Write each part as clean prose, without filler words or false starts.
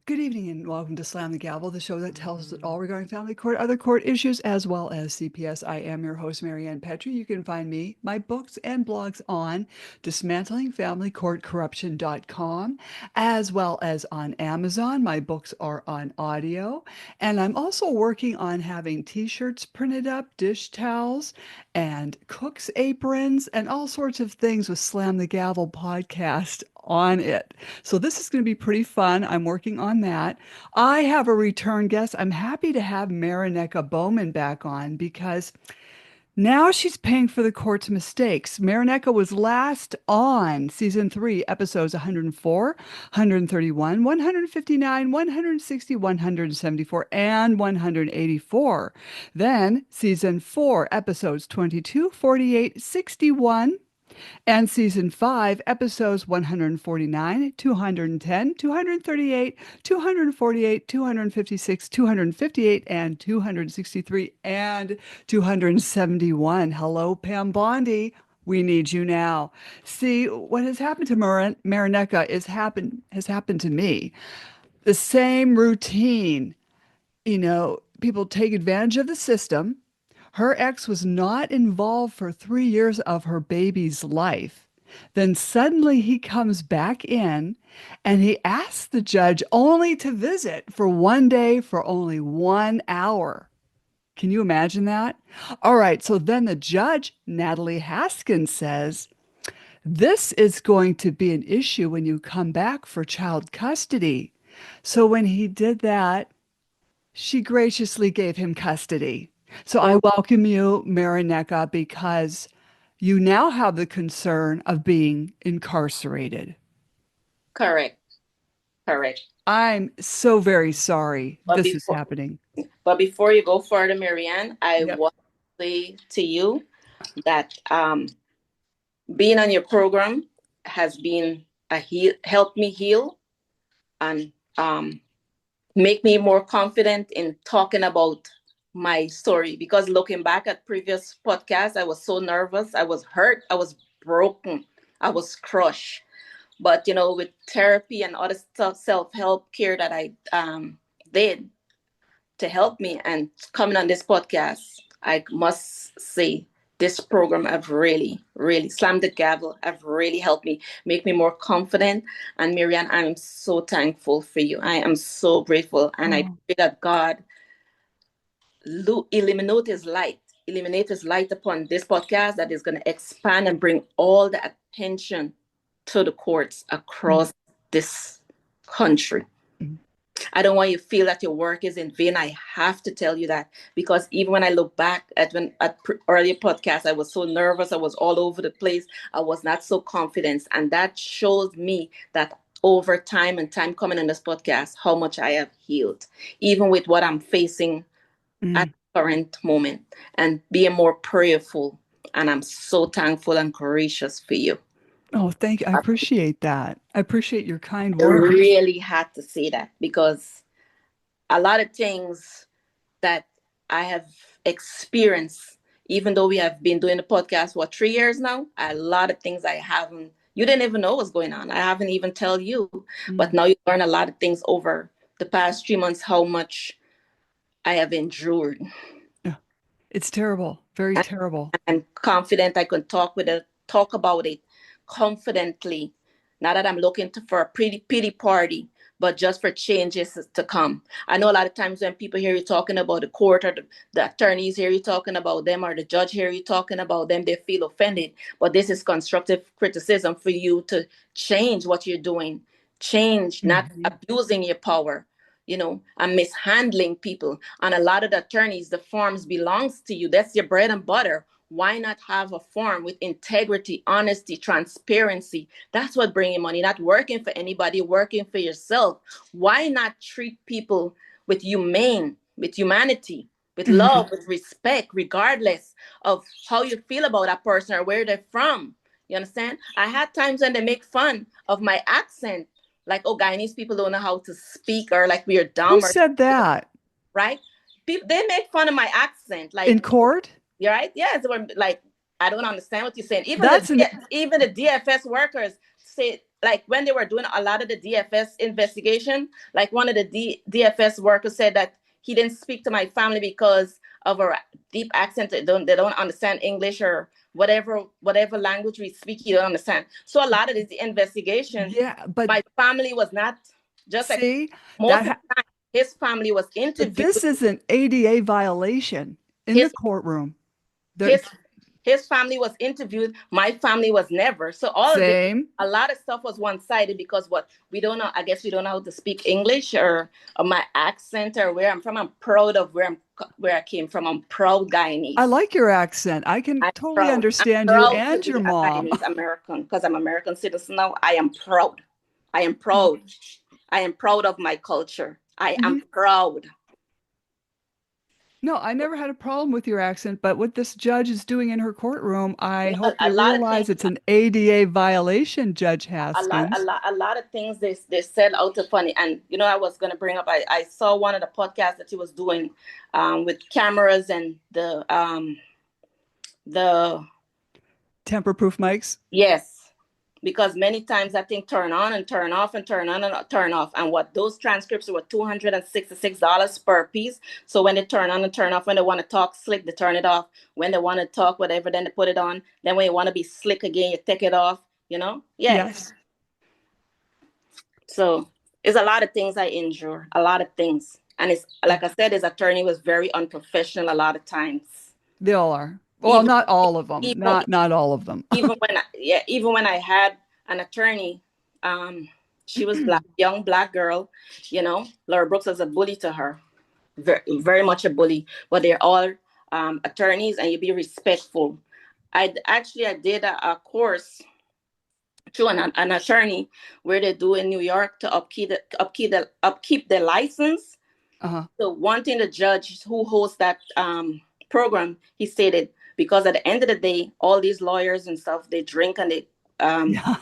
Good evening and welcome to Slam the Gavel, the show that tells it all regarding family court, other court issues, as well as CPS. I am your host, Marianne Petrie. You can find me, my books and blogs on dismantlingfamilycourtcorruption.com, as well as on Amazon. My books are on audio. And I'm also working on having t-shirts printed up, dish towels, and cook's aprons, and all sorts of things with Slam the Gavel podcast on it. So this is going to be pretty fun. I'm working on that. I have a return guest. I'm happy to have Marineka Bowman back on because now she's paying for the court's mistakes. Marineka was last on season 3, episodes 104, 131, 159, 160, 174, and 184. Then season 4, episodes 22, 48, 61, and season 5, episodes 149, 210, 238, 248, 256, 258, and 263, and 271. Hello, Pam Bondi. We need you now. See, what has happened to Marineka has happened to me. The same routine. People take advantage of the system. Her ex was not involved for 3 years of her baby's life. Then suddenly he comes back in and he asks the judge only to visit for one day for only 1 hour. Can you imagine that? All right, so then the judge, Natalie Haskins, says, this is going to be an issue when you come back for child custody. So when he did that, she graciously gave him custody. So I Oh, welcome you, Marineka, because you now have the concern of being incarcerated. correct, correct. I'm so very sorry But this is before, happening. but before you go further, Marianne, I Yep. want to say to you that being on your program has been helped me heal and make me more confident in talking about my story. Because looking back at previous podcasts, I was so nervous, I was hurt, I was broken, I was crushed. But with therapy and other stuff, self-help care that I did to help me and coming on this podcast, I must say this program have really, really slammed the gavel, have really helped me, make me more confident. And Marianne, I'm so thankful for you. I am so grateful. And I Oh, pray that God eliminate his light, eliminate his light upon this podcast that is going to expand and bring all the attention to the courts mm, across this country. mm. I don't want you to feel that your work is in vain. I have to tell you that because even when I look back at earlier podcasts, I was so nervous. I was all over the place. I was not so confident, and that shows me that over time and time coming on this podcast, how much I have healed, even with what I'm facing at Mm. the current moment, and being more prayerful. And I'm so thankful and gracious for you. Oh, thank you. I appreciate that. I appreciate your kind I words. really had to say that because a lot of things that I have experienced, even though we have been doing the podcast, 3 years now, a lot of things I haven't, you didn't even know what's going on. I haven't even tell you, but Mm. now you learn a lot of things over the past 3 months, how much I have endured. Yeah. It's terrible, very And terrible. I'm confident I can talk about it confidently. Not that I'm looking for a pretty pity party, but just for changes to come. I know a lot of times when people hear you talking about the court or the attorneys hear you talking about them or the judge hear you talking about them, they feel offended. But this is constructive criticism for you to change what you're doing, change, not Mhm. abusing your power, and mishandling people. And a lot of the attorneys, the forms belongs to you. That's your bread and butter. Why not have a form with integrity, honesty, transparency? That's what bringing money, not working for anybody, working for yourself. Why not treat people with humanity, with Mhm. love, with respect, regardless of how you feel about that person or where they're from? You understand? I had times when they make fun of my accent, like, oh, Guyanese people don't know how to speak, or like we are Who dumb, or said that? right? People, they make fun of my accent, like, In court? you're right. Yes, they were like, I don't understand what you're saying. That's an Even the DFS workers say like when they were doing a lot of the DFS investigation, like one of the DFS workers said that he didn't speak to my family because of a deep accent. They don't understand English or whatever language we speak. You don't understand. So a lot of this investigation, Yeah, but my family was not just like see, most that of ha the time. His family was but interviewed. this is an ADA violation in the His courtroom. There, his his family was interviewed. My family was never. So all of this, same. a lot of stuff was one-sided because what we don't know. I guess we don't know how to speak English or my accent or where I'm from. I'm proud of where I came from. I'm proud I Guyanese. like your accent. I can I'm totally proud. I'm understand you proud to and your be a mom. Guyanese American because I'm American citizen now. I am proud. I am proud. I am proud of my culture. I am Mhm. proud. No, I never had a problem with your accent, but what this judge is doing in her courtroom, I You know, hope a you lot of things. realize it's an ADA violation, Judge Haskins. A lot of things they said out of funny. And you know, I was gonna bring up. I saw one of the podcasts that he was doing, with cameras and the Temper-proof mics. yes, because many times that thing turn on and turn off and turn on and turn off. And what those transcripts were $266 per piece. So when they turn on and turn off, when they want to talk slick, they turn it off. When they want to talk whatever, then they put it on. Then when you want to be slick again, you take it off. You know, yes. Yes, So it's a lot of things I endure, a lot of things. And it's like I said, his attorney was very unprofessional a lot of times. they all are. Well, Even not all of them. even Not all of them. even when I had an attorney, she was black, young black girl, Laura Brooks was a bully to her, very, very much a bully. But they're all attorneys, and you be respectful. I did a course through an attorney where they do in New York to upkeep the license. Uh-huh. So one thing the judge who hosts that program, he stated, because at the end of the day, all these lawyers and stuff, they drink and they Yeah.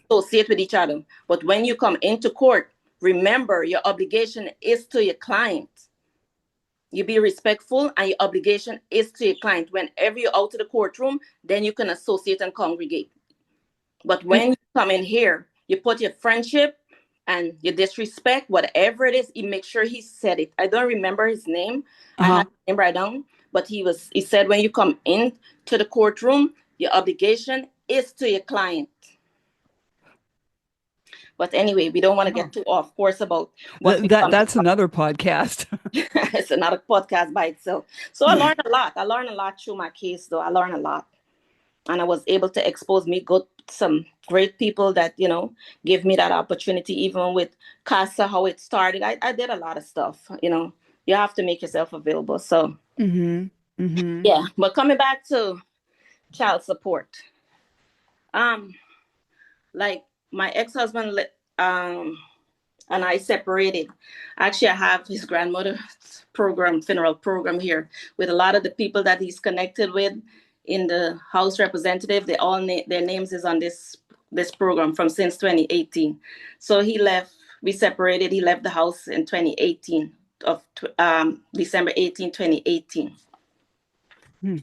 associate with each other. But when you come into court, remember your obligation is to your client. You be respectful, and your obligation is to your client. Whenever you're out of the courtroom, then you can associate and congregate. But when you come in here, you put your friendship and you disrespect, whatever it is, he make sure he said it. I don't remember his name. I Uh-huh. had his name right down, but he said when you come in to the courtroom, your obligation is to your client. But anyway, we don't want to Oh. get too off course about what we come. That's another podcast. It's another podcast by itself. So I learned a lot. I learned a lot through my case, though. I learned a lot. And I was able to expose me some great people that give me that opportunity. Even with CASA, how it started, I did a lot of stuff. You have to make yourself available. So Mm-hmm. Mm-hmm. yeah, but coming back to child support, um, like my ex-husband, and I separated. Actually, I have his grandmother's funeral program here with a lot of the people that he's connected with in the House representative. They all their names is on this program from since 2018. So he left. We separated. He left the house in 2018 of December 18, 2018. Hmm.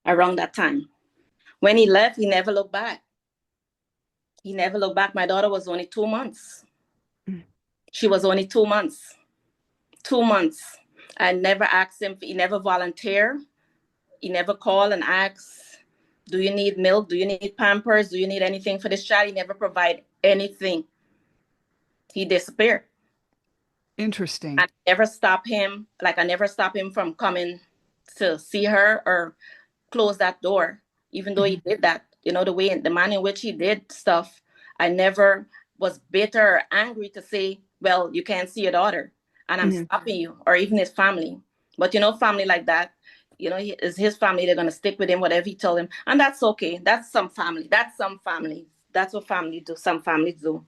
Around that time, when he left, he never looked back. He never looked back. My daughter was only 2 months. She was only 2 months. 2 months. I never asked him. He never volunteered. He never called and asked, "Do you need milk? Do you need Pampers? Do you need anything for this child?" He never provided anything. He disappeared. Interesting. I never stopped him. Like I never stopped him from coming to see her or close that door. Even though he Mhm. did that, the manner in which he did stuff, I never was bitter or angry to say, "Well, you can't see your daughter, and I'm Mhm. stopping you," or even his family. But family like that, is his family. They're gonna stick with him, whatever he told him, and that's okay. That's some family. That's some family. That's what family do. Some families do,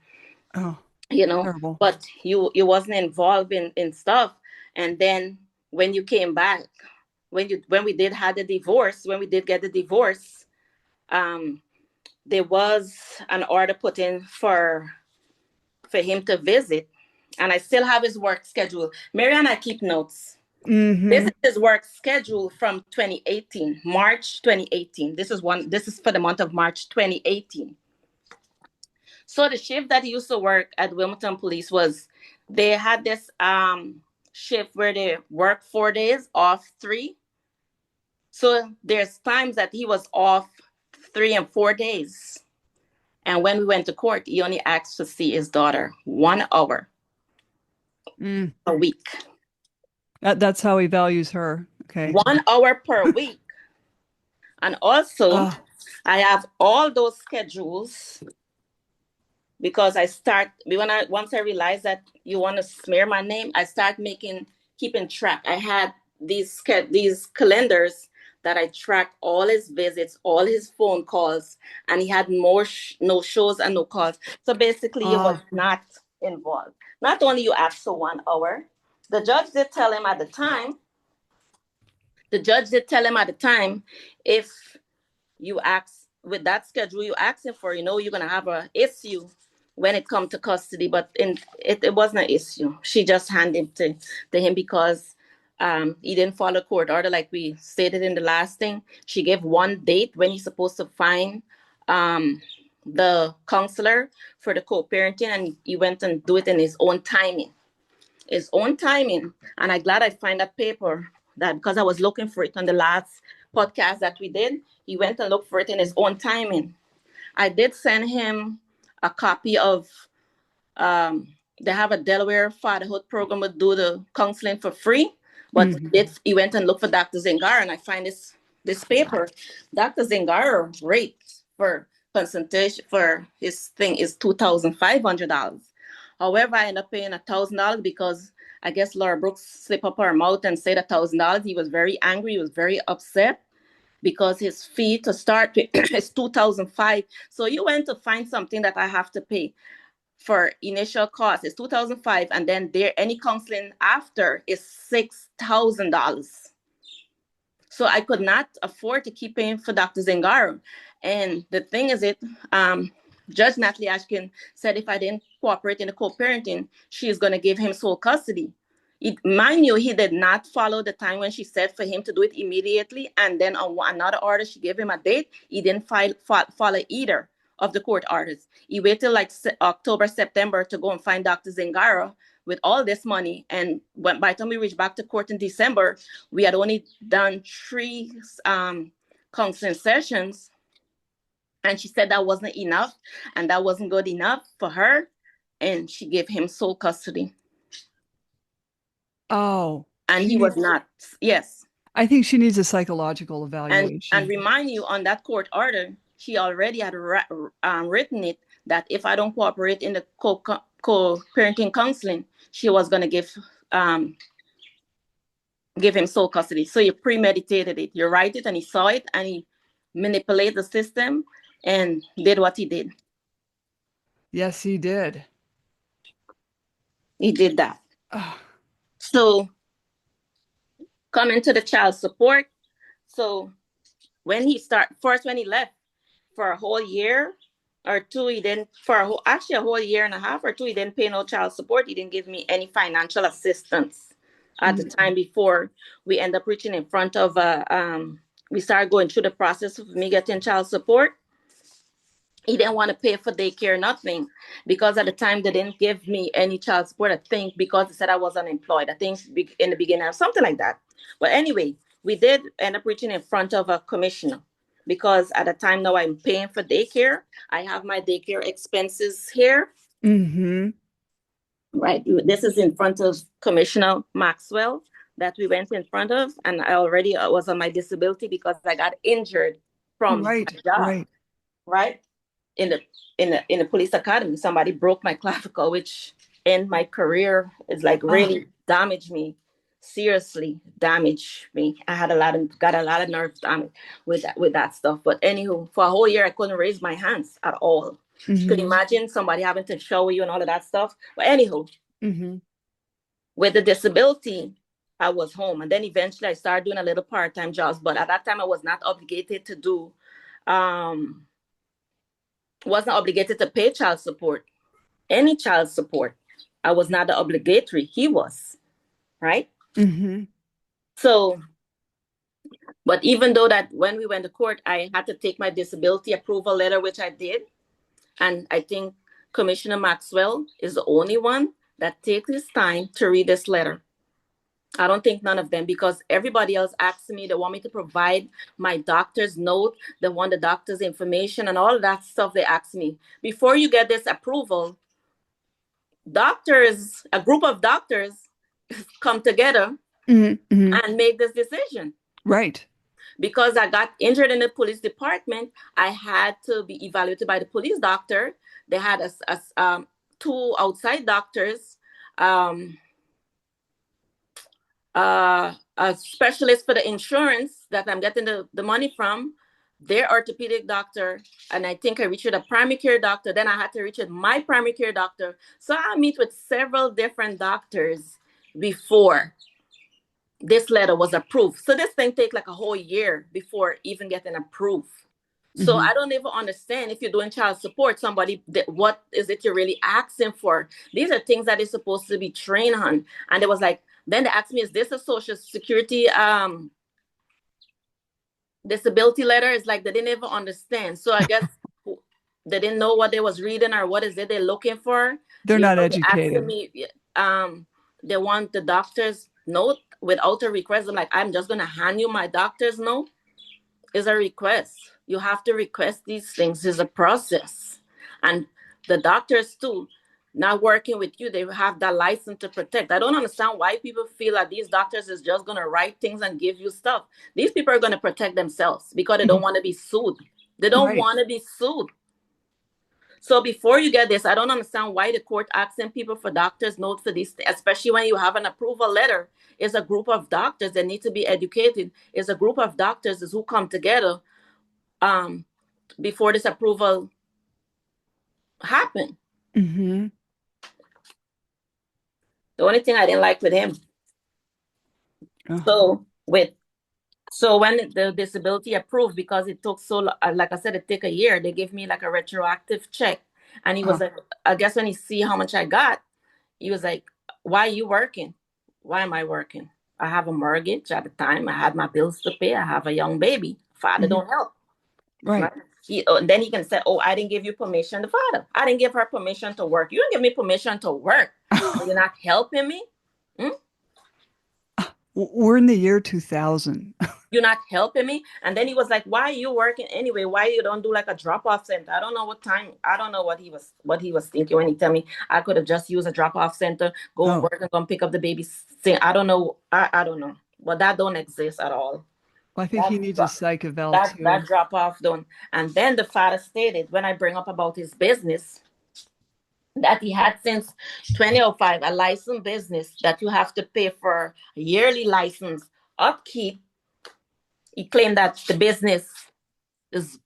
Oh, you know. terrible. But you wasn't involved in stuff, and then when you came back, when we did have the divorce, when we did get the divorce, um, there was an order put in for him to visit, and I still have his work schedule. Marianne, I keep notes. This Mm-hmm. is his work schedule from 2018, March 2018. This is for the month of March 2018. So the shift that he used to work at Wilmington Police was they had this shift where they work 4 days, off 3. So there's times that he was off 3 and 4 days. And when we went to court, he only asked to see his daughter 1 hour a week. That's how he values her. Okay. 1 hour per week. And also, I have all those schedules because once I realized that you want to smear my name, I start keeping track. I had these calendars that I tracked all his visits, all his phone calls, and he had no shows and no calls. So basically, he was not involved. Not only you asked for 1 hour, the judge did tell him at the time. If you ask with that schedule you asking for, you're gonna have an issue when it comes to custody. But it wasn't an issue. She just handed to him because he didn't follow court order like we stated in the last thing. She gave one date when he's supposed to find the counselor for the co-parenting, and he went and do it in his own timing. And I'm glad I find that paper, that because I was looking for it on the last podcast that we did. He went and looked for it in his own timing. I did send him a copy of they have a Delaware fatherhood program would do the counseling for free, but he went and looked for Dr. Zingara, and I find this paper. Dr. Zingara rate for consultation for his thing is $2,500. However, I ended up paying $1,000 because I guess Laura Brooks slipped up her mouth and said $1,000. He was very angry. He was very upset because his fee to start with is $2,500. So you went to find something that I have to pay for initial cost is $2,500, and then any counseling after is $6,000. So I could not afford to keep paying for Dr. Zingaro. And the thing is, Judge Natalie Haskins said if I didn't cooperate in the co-parenting, she is going to give him sole custody. Mind you, he did not follow the time when she said for him to do it immediately. And then on another order, she gave him a date. He didn't follow either of the court orders. He waited like October, September to go and find Dr. Zingaro with all this money. And by the time we reached back to court in December, we had only done 3 counseling sessions. And she said that wasn't enough, and that wasn't good enough for her. And she gave him sole custody. Oh. And he was not. Yes. I think she needs a psychological evaluation. And remind you, on that court order, she already had written it that if I don't cooperate in the co-parenting counseling, she was going to give him sole custody. So you premeditated it. You write it, and he saw it, and he manipulated the system and did what he did. Yes, he did. He did that. So coming to the child support. So when he left for a whole year or two, he didn't, actually a whole year and a half or two, he didn't pay no child support. He didn't give me any financial assistance at the time before we end up reaching in front of, we started going through the process of me getting child support. He didn't want to pay for daycare, nothing, because at the time they didn't give me any child support, I think, because they said I was unemployed. I think in the beginning, something like that. But anyway, we did end up reaching in front of a commissioner because at the time now I'm paying for daycare. I have my daycare expenses here. Right. This is in front of Commissioner Maxwell that we went in front of. And I already was on my disability because I got injured from my job. Right. In the police academy, somebody broke my clavicle, which in my career is like really damaged me, seriously damaged me. I had got a lot of nerve damage with that stuff. But anywho, for a whole year I couldn't raise my hands at all. Could you imagine somebody having to show you and all of that stuff? But anywho, with the disability, I was home, and then eventually I started doing a little part-time jobs. But at that time, I was not obligated to do. Wasn't obligated to pay child support, any child support. I was not the obligatory. He was, right? So, but even though that when we went to court, I had to take my disability approval letter, which I did. And I think Commissioner Maxwell is the only one that takes his time to read this letter. I don't think none of them, because everybody else asks me, they want me to provide my doctor's note, they want the doctor's information and all of that stuff. They ask me, before you get this approval, doctors, a group of doctors come together and make this decision. Right. Because I got injured in the police department, I had to be evaluated by the police doctor. They had two outside doctors, a specialist for the insurance that I'm getting the money from, their orthopedic doctor, and I think I reached a primary care doctor. Then I had to reach my primary care doctor. So I meet with several different doctors before this letter was approved. So this thing takes like a whole year before even getting approved. So I don't even understand, if you're doing child support, what is it you're really asking for? These are things that they're supposed to be trained on. And it was like, then they asked me, is this a social security disability letter? It's like they didn't even understand. So I guess they didn't know what they was reading or what is it they're looking for. They're not educated. Me, they want the doctor's note without a request. I'm like, I'm just going to hand you my doctor's note. It's a request. You have to request these things. It's a process. And the doctors too, not working with you, they have that license to protect. I don't understand why people feel that these doctors is just going to write things and give you stuff. These people are going to protect themselves because they don't want to be sued. They don't want to be sued. So before you get this, I don't understand why the court asking people for doctor's note for these, especially when you have an approval letter. It's a group of doctors that need to be educated. It's a group of doctors who come together before this approval happened. The only thing I didn't like with him. So when the disability approved, because it took so long, like I said, it took a year, they gave me like a retroactive check. And he was like, I guess when he see how much I got, he was like, why are you working? Why am I working? I have a mortgage at the time. I had my bills to pay. I have a young baby. Father don't help. Right. Then he can say, oh, I didn't give you permission. The father, I didn't give her permission to work. You didn't give me permission to work. You're not helping me. We're in the year 2000. You're not helping me. And then he was like, why are you working anyway? Why you don't do like a drop-off center? I don't know what time. I don't know what he was thinking when he told me I could have just used a drop-off center, go work and come pick up the baby. I don't know. I don't know. But that don't exist at all. Well, I think he needs a psych eval too. That drop-off done. And then the father stated, when I bring up about his business, that he had since 2005, a licensed business that you have to pay for a yearly license upkeep. He claimed that the business is,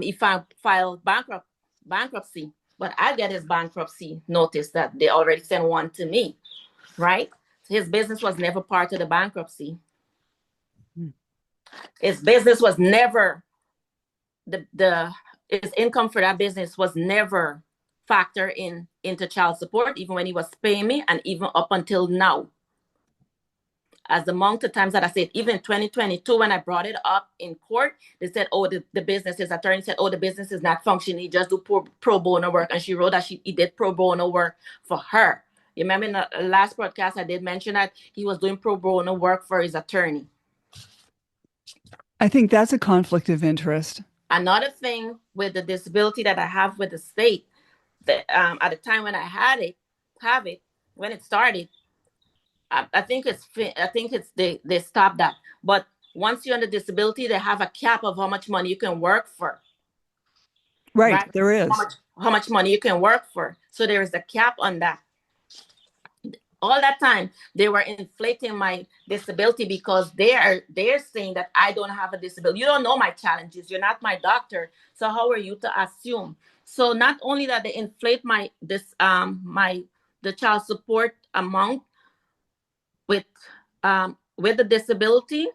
he filed bankruptcy, but I get his bankruptcy notice that they already sent one to me, right? His business was never part of the bankruptcy. His business was never, his income for that business was never factor into child support, even when he was paying me, and even up until now. As among the times that I said, even in 2022, when I brought it up in court, they said, oh, the business, his attorney said, oh, the business is not functioning. He just do pro bono work. And she wrote that he did pro bono work for her. You remember in the last podcast, I did mention that he was doing pro bono work for his attorney. I think that's a conflict of interest. Another thing with the disability that I have with the state, that at the time when I when it started, I think they stopped that. But once you're on the disability, they have a cap of how much money you can work for. Right? There is. How much money you can work for. So there is a cap on that. All that time, they were inflating my disability because they're saying that I don't have a disability. You don't know my challenges. You're not my doctor. So how are you to assume? So not only that they inflate the child support amount with the disability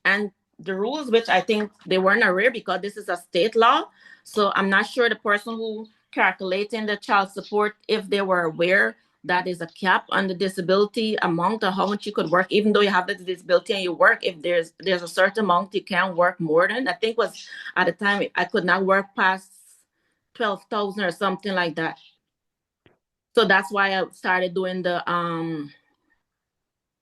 and the rules, which I think they weren't aware because this is a state law. So I'm not sure the person who calculating the child support, if they were aware that is a cap on the disability amount of how much you could work, even though you have the disability and you work. If there's a certain amount you can't work more than, I think was at the time I could not work past 12,000 or something like that. So that's why I started doing the Was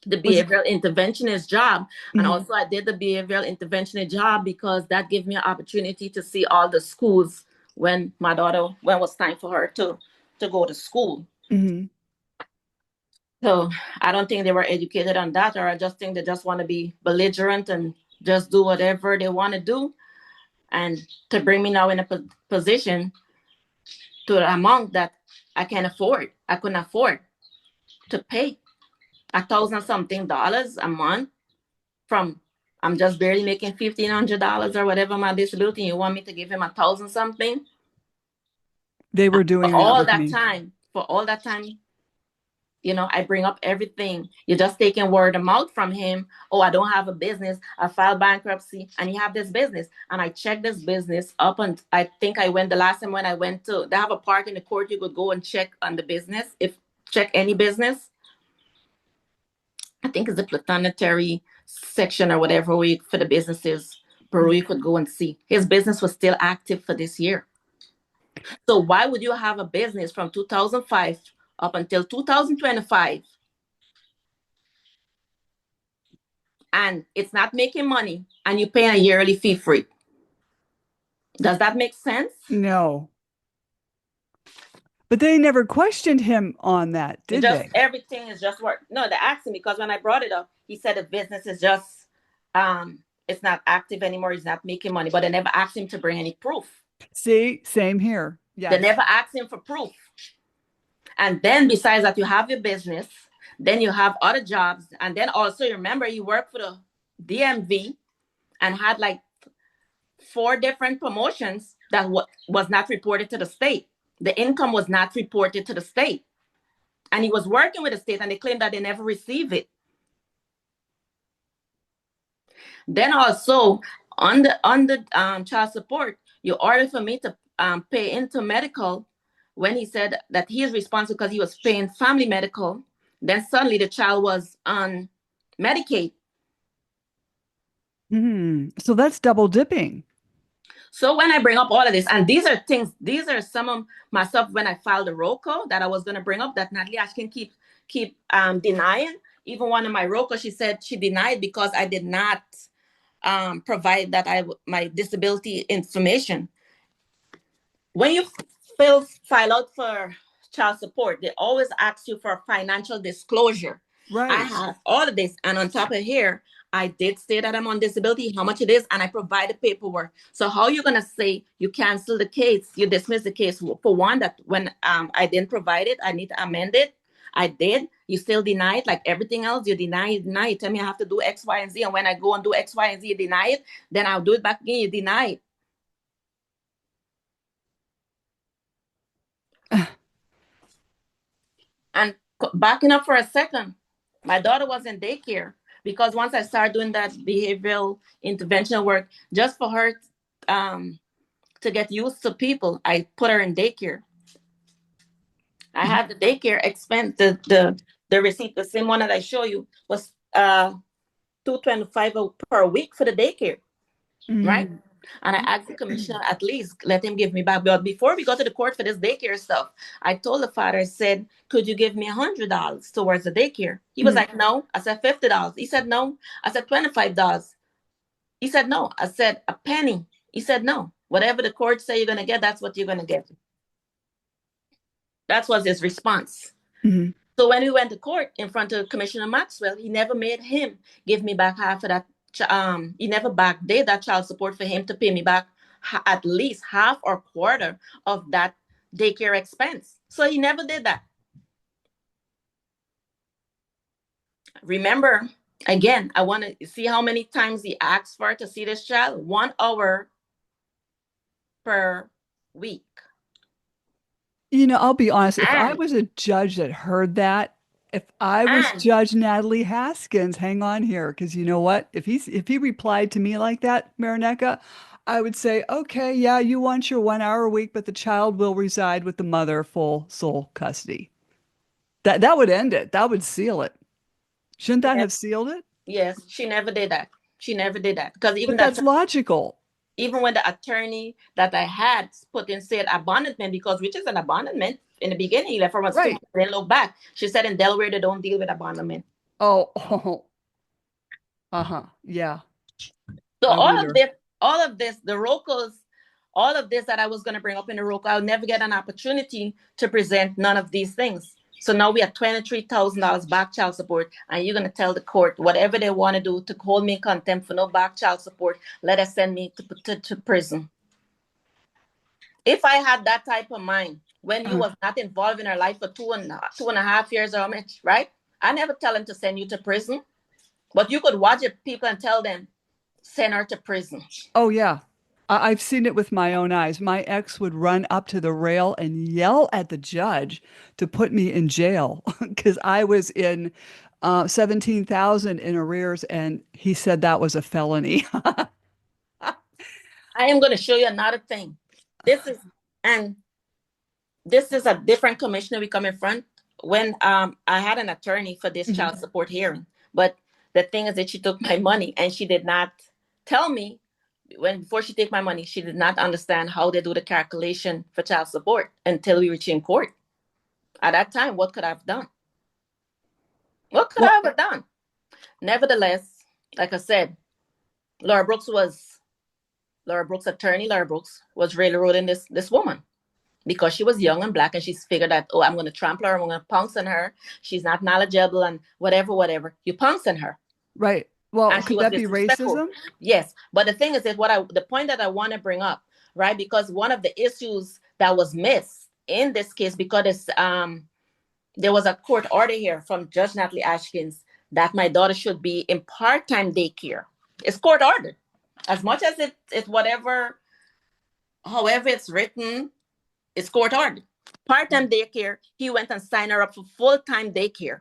it? behavioral interventionist job. And Mhm. also I did the behavioral interventionist job because that gave me an opportunity to see all the schools when when it was time for her to go to school. Mhm. So I don't think they were educated on that, or I just think they just want to be belligerent and just do whatever they want to do. And to bring me now in a position to the amount that I couldn't afford to pay $1,000 something a month from I'm just barely making $1,500 or whatever my disability. You want me to give him 1,000 something They were for doing that all with that me. time? For all that time, I bring up everything. You're just taking word of mouth from him. Oh, I don't have a business. I filed bankruptcy, and you have this business. And I checked this business up, and I think I went the last time when I went to. They have a part in the court you could go and check on the business. If check any business, I think it's the planetary section or whatever for the businesses. Peru, you could go and see his business was still active for this year. So why would you have a business from 2005 up until 2025 and it's not making money and you pay a yearly fee for it? Does that make sense? No. But they never questioned him on that, It did just they? everything is just work. No, they asked him because when I brought it up, he said the business is just it's not active anymore. He's not making money, but they never asked him to bring any proof. See, same here. They Yes. never asked him for proof. And then besides that, you have your business, then you have other jobs, and then also you remember you work for the DMV and had like 4 different promotions that was not reported to the state. The income was not reported to the state. And he was working with the state and they claimed that they never received it. Then also on the child support, you ordered for me to pay into medical when he said that he is responsible because he was paying family medical. Then suddenly the child was on Medicaid. So that's double dipping. So when I bring up all of this, and these are some of my stuff when I filed the roll call that I was going to bring up that Natalie Ashkin keep denying. Even one of my roll call, she said she denied because I did not provide my disability information. When you file out for child support, they always ask you for financial disclosure. I Right. have all of this, and on top of here, I did say that I'm on disability, how much it is, and I provide the paperwork. So how are you gonna say you cancel the case, you dismiss the case for one that when I didn't provide it, I need to amend it. I did. You still deny it, like everything else. You deny, you deny. You tell me I have to do X, Y, and Z, and when I go and do X, Y, and Z, you deny it. Then I'll do it back again. You deny it. And backing up for a second, my daughter was in daycare because once I started doing that behavioral intervention work, just for her to get used to people, I put her in daycare. I had the daycare expense, the receipt, the same one that I show you was $225 per week for the daycare, right? Mm. And I asked the commissioner at least let him give me back. But before we go to the court for this daycare stuff, I told the father, I said, could you give me $100 towards the daycare? He was Mm. like, no. I said, $50. He said, no. I said, $25. He said, no. I said, a penny. He said, no. Whatever the court say you're going to get, that's what you're going to get. That was his response. Mhm. So when we went to court in front of Commissioner Maxwell, he never made him give me back half of that. He never backdated that child support for him to pay me back at least half or quarter of that daycare expense. So he never did that. Remember, again, I want to see how many times he asked for to see this child. 1 hour per week. I'll be honest, if I And was a judge that heard that, if I was and Judge Natalie Haskins, hang on here, because you know what? If he replied to me like that, Marineka, I would say, okay, yeah, you want your 1 hour a week, but the child will reside with the mother, full sole custody. That would end it. That would seal it. Shouldn't that have sealed it? yes, she never did that. She never did that because even But that that's logical. Even when the attorney that I had put in said abandonment, because which is an abandonment in the beginning, he left her was two, Right. then look back. She said in Delaware they don't deal with abandonment. Oh, oh, uh-huh. Yeah, So I wonder. all of this, the Rocos, all of this that I was going to bring up in the Roco, I'll never get an opportunity to present none of these things. So now we have $23,000 back child support, and you're going to tell the court whatever they want to do to hold me in contempt for no back child support. Let us send me to prison. If I had that type of mind when you Uh, was not involved in her life for 2.5 years or how much, right? I never tell them to send you to prison, but you could watch it, people, and tell them send her to prison. oh yeah. I've seen it with my own eyes. My ex would run up to the rail and yell at the judge to put me in jail because I was in 17,000 in arrears and he said that was a felony. I am going to show you another thing. This is and this is a different commissioner we come in front. When I had an attorney for this Mhm. child support hearing, but the thing is that she took my money and she did not tell me when before she take my money, she did not understand how they do the calculation for child support until we reach in court. At that time, what could I have done? What could I Well, have done? Nevertheless, like I said, Laura Brooks was Laura Brooks' attorney. Laura Brooks was railroading this woman because she was young and black, and she figured that, oh, I'm going to trample her, I'm going to pounce on her. She's not knowledgeable and whatever, whatever. You pounce on her, right. Well, and she could was that be disrespectful. racism? Yes, but the thing is that the point that I want to bring up, right? Because one of the issues that was missed in this case, because there was a court order here from Judge Natalie Haskins that my daughter should be in part-time daycare. It's court ordered. As much as it's whatever, however it's written, it's court ordered. Part-time daycare. He went and signed her up for full-time daycare.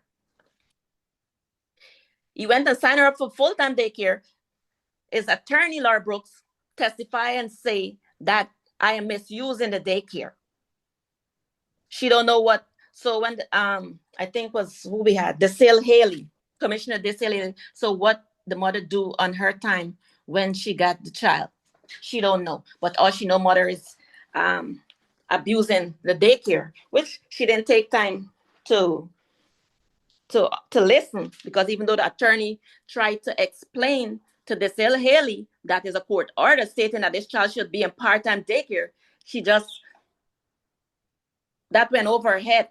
He went and signed her up for full-time daycare. His attorney, Laura Brooks, testify and say that I am misusing the daycare. She don't know what. So when I think was who we had, DeSale Haley, Commissioner DeSale Haley. So what the mother do on her time when she got the child, she don't know. But all she know, mother is abusing the daycare, which she didn't take time to to listen, because even though the attorney tried to explain to DeSale Haley that is a court order stating that this child should be in part-time daycare, she just that went over her head.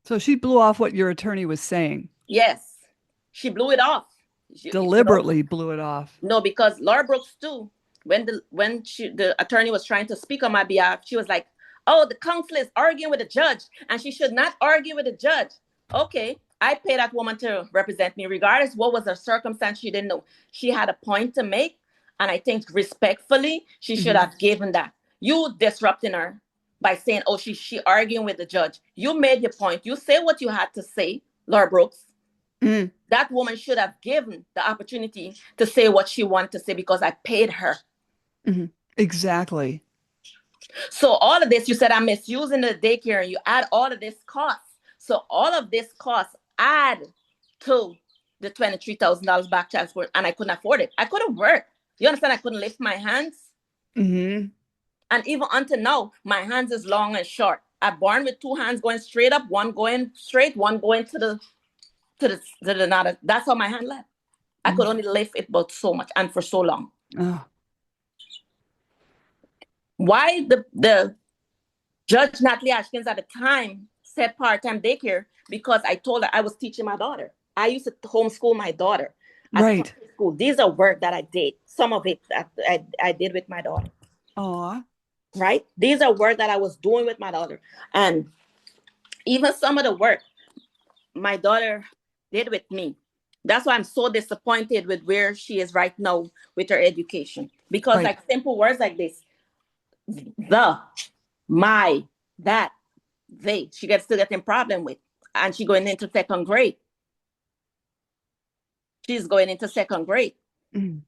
So she blew off what your attorney was saying, Yes, she blew it off. deliberately blew it off. No, because Laura Brooks too, when the attorney was trying to speak on my behalf, she was like, "Oh, the counsel is arguing with the judge, and she should not argue with the judge." Okay, I paid that woman to represent me, regardless what was her circumstance. She didn't know. She had a point to make, and I think respectfully, she should Mhm. have given that. You disrupting her by saying, "Oh, she arguing with the judge." You made your point. You say what you had to say, Laura Brooks. Mm, That woman should have given the opportunity to say what she wanted to say because I paid her. mhm. Exactly. So all of this, you said I'm misusing the daycare, and you add all of this cost. So all of this cost add to the $23,000 back transport, and I couldn't afford it. I couldn't work. You understand? I couldn't lift my hands, Hmm. and even until now, my hands is long and short. I born with two hands going straight up, one going straight, one going to the nada. That's how my hand left. I could only lift it but so much and for so long. Oh, Why the Judge Natalie Haskins at the time said part-time daycare? Because I told her I was teaching my daughter. I used to homeschool my daughter at right. public school. These are work that I did. Some of it that I did with my daughter. Aw. Right? These are work that I was doing with my daughter. And even some of the work my daughter did with me. That's why I'm so disappointed with where she is right now with her education. Because Right. like simple words like this, the, my, that, they, she gets still getting problem with. And she going into second grade. She's going into second grade. Mm.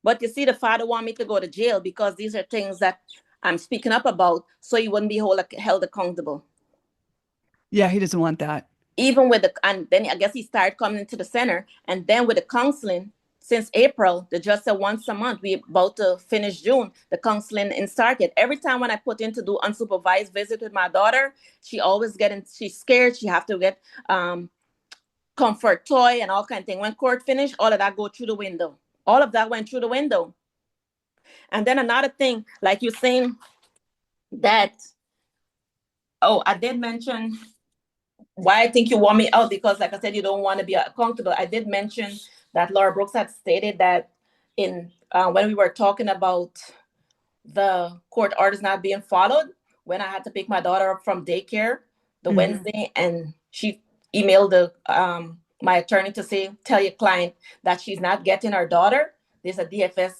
But you see, the father want me to go to jail because these are things that I'm speaking up about, so he wouldn't be held accountable. Yeah, he doesn't want that. Even with and then I guess he started coming into the center, and then with the counseling, since April. The judge said once a month. We about to finish June. The counseling and started. Every time when I put in to do unsupervised visit with my daughter, she always she's scared. She have to get comfort toy and all kind of thing. When court finished, all of that go through the window. All of that went through the window. And then another thing, like you're saying that, oh, I did mention why I think you want me out, because like I said, you don't want to be accountable. I did mention that Laura Brooks had stated that in when we were talking about the court orders not being followed, when I had to pick my daughter up from daycare the Wednesday, and she emailed the my attorney to say, tell your client that she's not getting her daughter. There's a DFS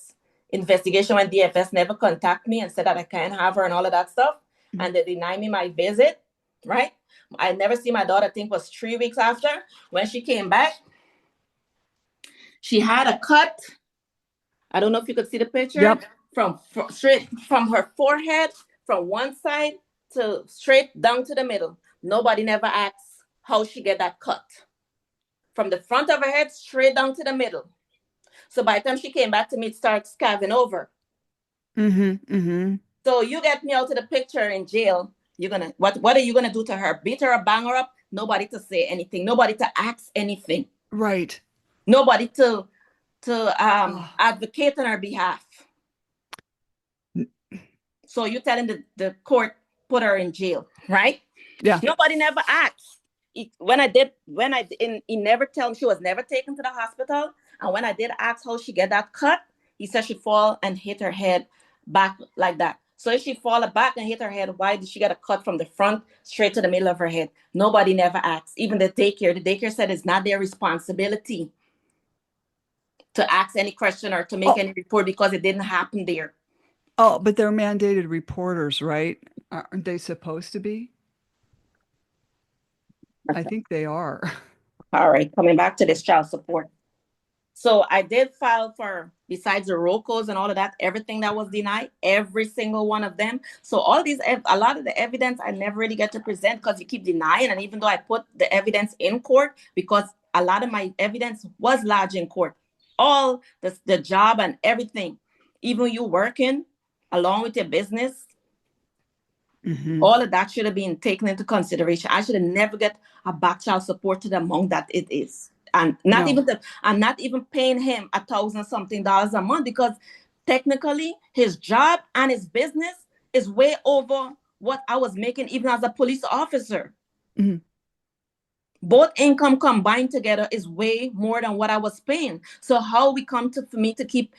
investigation when DFS never contact me and said that I can't have her and all of that stuff. And they deny me my visit, right? I never see my daughter, I think it was 3 weeks after. When she came back, she had a cut. I don't know if you could see the picture. Yep. From straight from her forehead, from one side to straight down to the middle. Nobody never asks how she get that cut. From the front of her head straight down to the middle. So by the time she came back to me, it starts calving over. So you get me out of the picture in jail. You're gonna what are you gonna do to her? Beat her or bang her up? Nobody to say anything. Nobody to ask anything. Right. Nobody to advocate on her behalf. So you're telling the court put her in jail, right? Yeah. Nobody never asked. He never tell me. She was never taken to the hospital. And when I did ask how she get that cut, he said she fall and hit her head back like that. So if she fall back and hit her head, why did she get a cut from the front straight to the middle of her head? Nobody never asked. Even the daycare said it's not their responsibility to ask any question or to make any report because it didn't happen there. Oh, but they're mandated reporters, right? Aren't they supposed to be? I think they are. All right, coming back to this child support. So I did file for, besides the roll calls and all of that, everything that was denied, every single one of them. So all these, a lot of the evidence I never really get to present because you keep denying. And even though I put the evidence in court, because a lot of my evidence was lodged in court, all the job and everything, even you working along with your business, all of that should have been taken into consideration. I should have never get a back child support to the amount that it is. And not even paying him $1,000 something a month, because technically his job and his business is way over what I was making even as a police officer. Both income combined together is way more than what I was paying. So how we come to for me to keep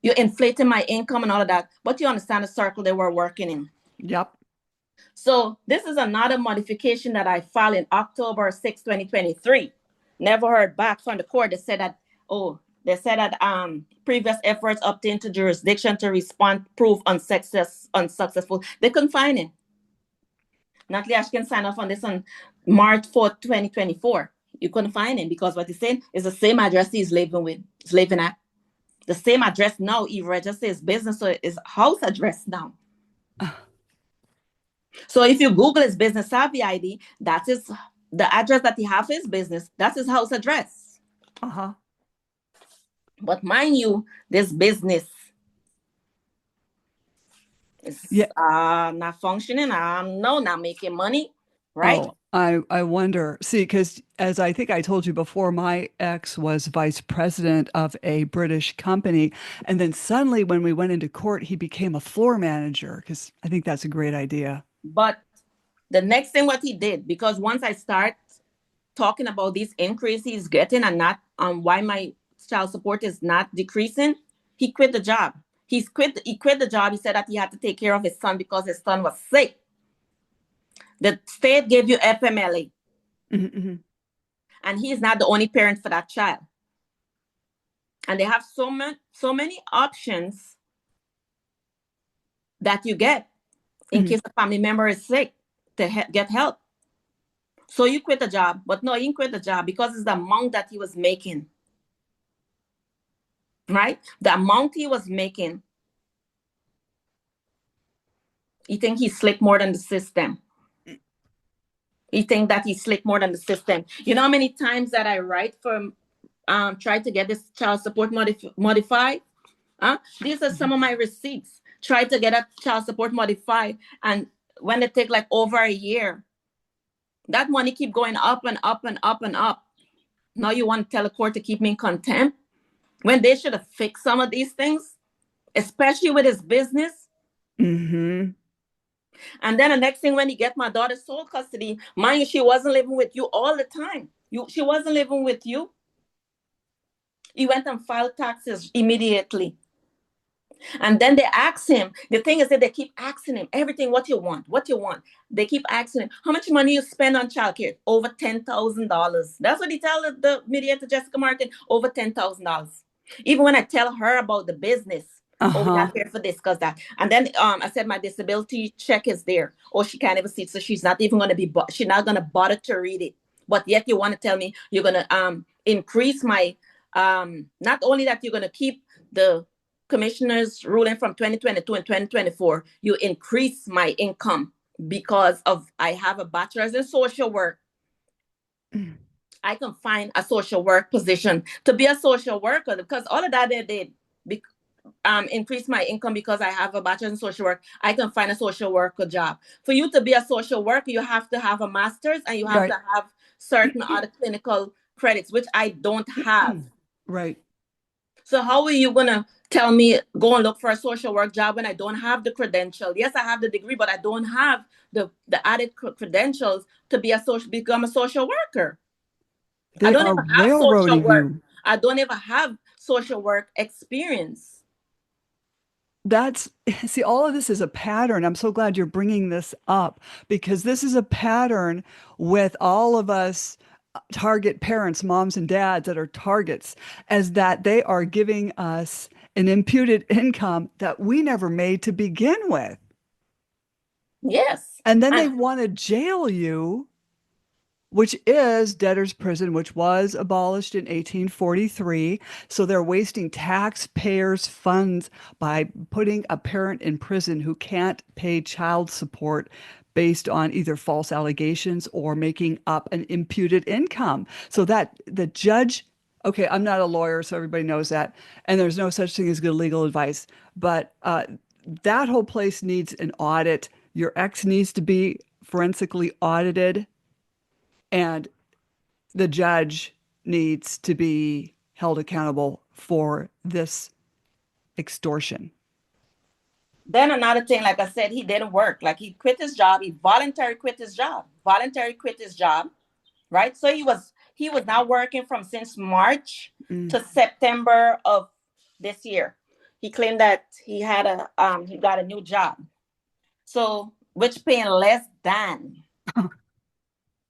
you inflating my income and all of that, but you understand the circle they were working in. Yep. So this is another modification that I filed in October 6, 2023. Never heard back from the court. They said that previous efforts obtained to jurisdiction to respond prove unsuccessful. They couldn't find him. Natalie Haskins signed off on this on March 4th, 2024. You couldn't find him because what he's saying is the same address he's living at. The same address now. He registered his business, so his house address now. So if you Google his business savvy ID, that is the address that he has his business. That's his house address. But mind you, this business is not functioning. Not making money, right? Oh, I wonder. See, because as I think I told you before, my ex was vice president of a British company. And then suddenly when we went into court, he became a floor manager, because I think that's a great idea. But the next thing what he did, because once I start talking about these increases he's getting and not why my child support is not decreasing, he quit the job. He quit the job. He said that he had to take care of his son because his son was sick. The state gave you FMLA. And he is not the only parent for that child. And they have so many options that you get in case a family member is sick to get help. So you quit the job. But no, he didn't quit the job because it's the amount that he was making. Right? The amount he was making. He think he's slick more than the system. He think that he's slick more than the system. You know how many times that I write for tried to get this child support modified. These are some of my receipts. Tried to get a child support modified, and when it take like over a year, that money keep going up and up and up and up. Now you want to tell the court to keep me in contempt when they should have fixed some of these things, especially with his business. Mm-hmm. And then the next thing, when he get my daughter's sole custody, mind you, she wasn't living with you all the time. She wasn't living with you. He went and filed taxes immediately. And then they ask him, the thing is that they keep asking him everything, what you want, what you want. They keep asking him, how much money you spend on childcare? Over $10,000. That's what he tell the mediator, Jessica Martin, over $10,000. Even when I tell her about the business, oh, we're not here for this, because that. And then I said my disability check is there. Oh, she can't even see it, so she's not even going to be, she's not going to bother to read it. But yet you want to tell me you're going to increase my, not only that you're going to keep the commissioner's ruling from 2022 and 2024, you increase my income because of I have a bachelor's in social work. I can find a social work position to be a social worker, because all of that they did increase my income because I have a bachelor's in social work. I can find a social worker job. For you to be a social worker, you have to have a master's and you have to have certain other clinical credits, which I don't have. Right. So how are you going to tell me go and look for a social work job when I don't have the credential? Yes, I have the degree, but I don't have the added credentials to become a social worker. They I don't are even have social work. I don't even have social work experience. See, all of this is a pattern. I'm so glad you're bringing this up, because this is a pattern with all of us target parents, moms and dads that are targets, as that they are giving us an imputed income that we never made to begin with. Yes. And then they want to jail you, which is debtor's prison, which was abolished in 1843. So they're wasting taxpayers' funds by putting a parent in prison who can't pay child support based on either false allegations or making up an imputed income. So that the judge, okay, I'm not a lawyer, so everybody knows that, and there's no such thing as good legal advice, but that whole place needs an audit. Your ex needs to be forensically audited, and the judge needs to be held accountable for this extortion. Then another thing, like I said, he didn't work. Like he quit his job. He voluntarily quit his job. Right? So he was now working from since March to September of this year. He claimed that he had he got a new job. So which paying less than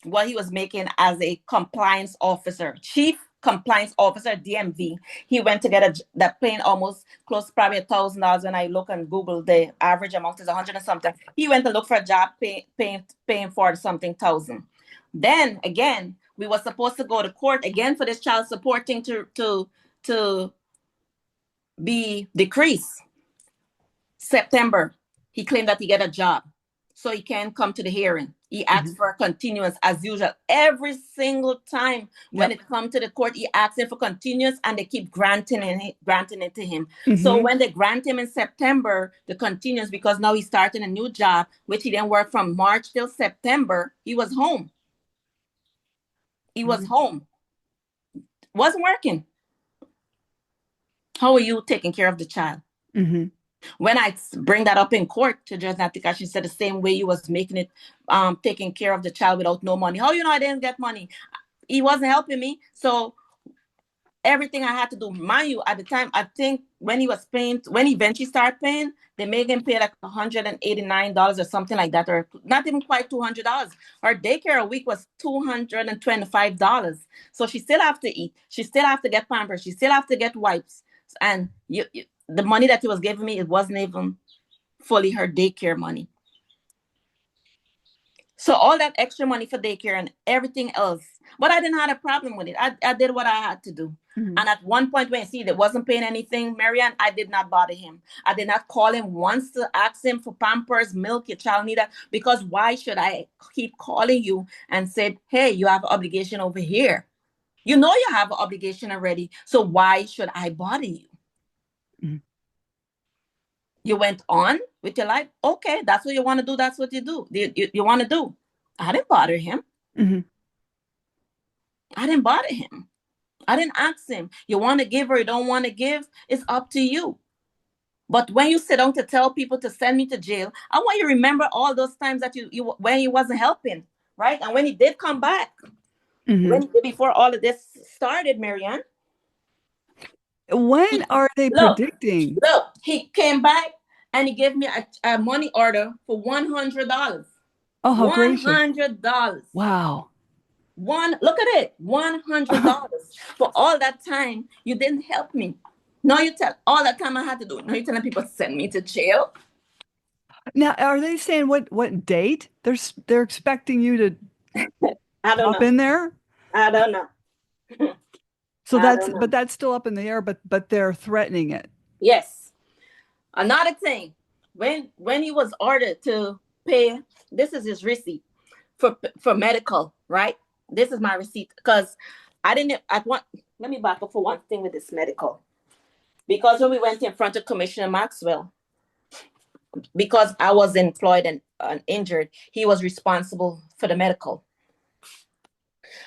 what he was making as a compliance officer, chief compliance officer, DMV. He went to get that paying almost close to probably $1,000. When I look and Google, the average amount is 100 and something. He went to look for a job paying for something thousand. Then again, we were supposed to go to court again for this child supporting to be decreased. September, he claimed that he get a job, so he can't come to the hearing. He asked for a continuance as usual. Every single time when it comes to the court, he asks for continuance, and they keep granting it to him. So when they grant him in September, the continuance, because now he's starting a new job, which he didn't work from March till September, he was home. Wasn't working. How are you taking care of the child? When I bring that up in court to Judge Natalie, she said the same way you was making it, taking care of the child without no money. How you know I didn't get money? He wasn't helping me. So everything I had to do, mind you, at the time, I think when he was paying, when he eventually started paying, they made him pay like $189 or something like that, or not even quite $200. Her daycare a week was $225. So she still have to eat. She still have to get pampers. She still have to get wipes. And the money that he was giving me, it wasn't even fully her daycare money. So all that extra money for daycare and everything else, but I didn't have a problem with it. I did what I had to do. And at one point when you see that wasn't paying anything, Marianne, I did not bother him. I did not call him once to ask him for pampers, milk, your child need that. Because why should I keep calling you and say, hey, you have an obligation over here? You know you have an obligation already. So why should I bother you? Mhm. You went on with your life. Okay, that's what you want to do. That's what you do. You want to do. I didn't bother him. Mhm. I didn't bother him. I didn't ask him. You want to give or you don't want to give? It's up to you. But when you sit down to tell people to send me to jail, I want you to remember all those times that you when he wasn't helping, right? And when he did come back, when Mhm. he did before all of this started, Marianne, When are they look, predicting? look, he came back and he gave me a money order for $100. Oh, how gracious. $100. Wow. Look at it, $100 for all that time you didn't help me. Now you tell all that time I had to do. Now you're telling people to send me to jail. Now, are they saying what date? They're expecting you to I don't pop know. in there? I don't know. So I that's don't but know. that's still up in the air, but they're threatening it. Yes. Another thing, when he was ordered to pay, this is his receipt for medical, right? This is my receipt because I didn't. I want. Let me back up for one thing with this medical, because when we went in front of Commissioner Maxwell, because I was employed and injured, he was responsible for the medical.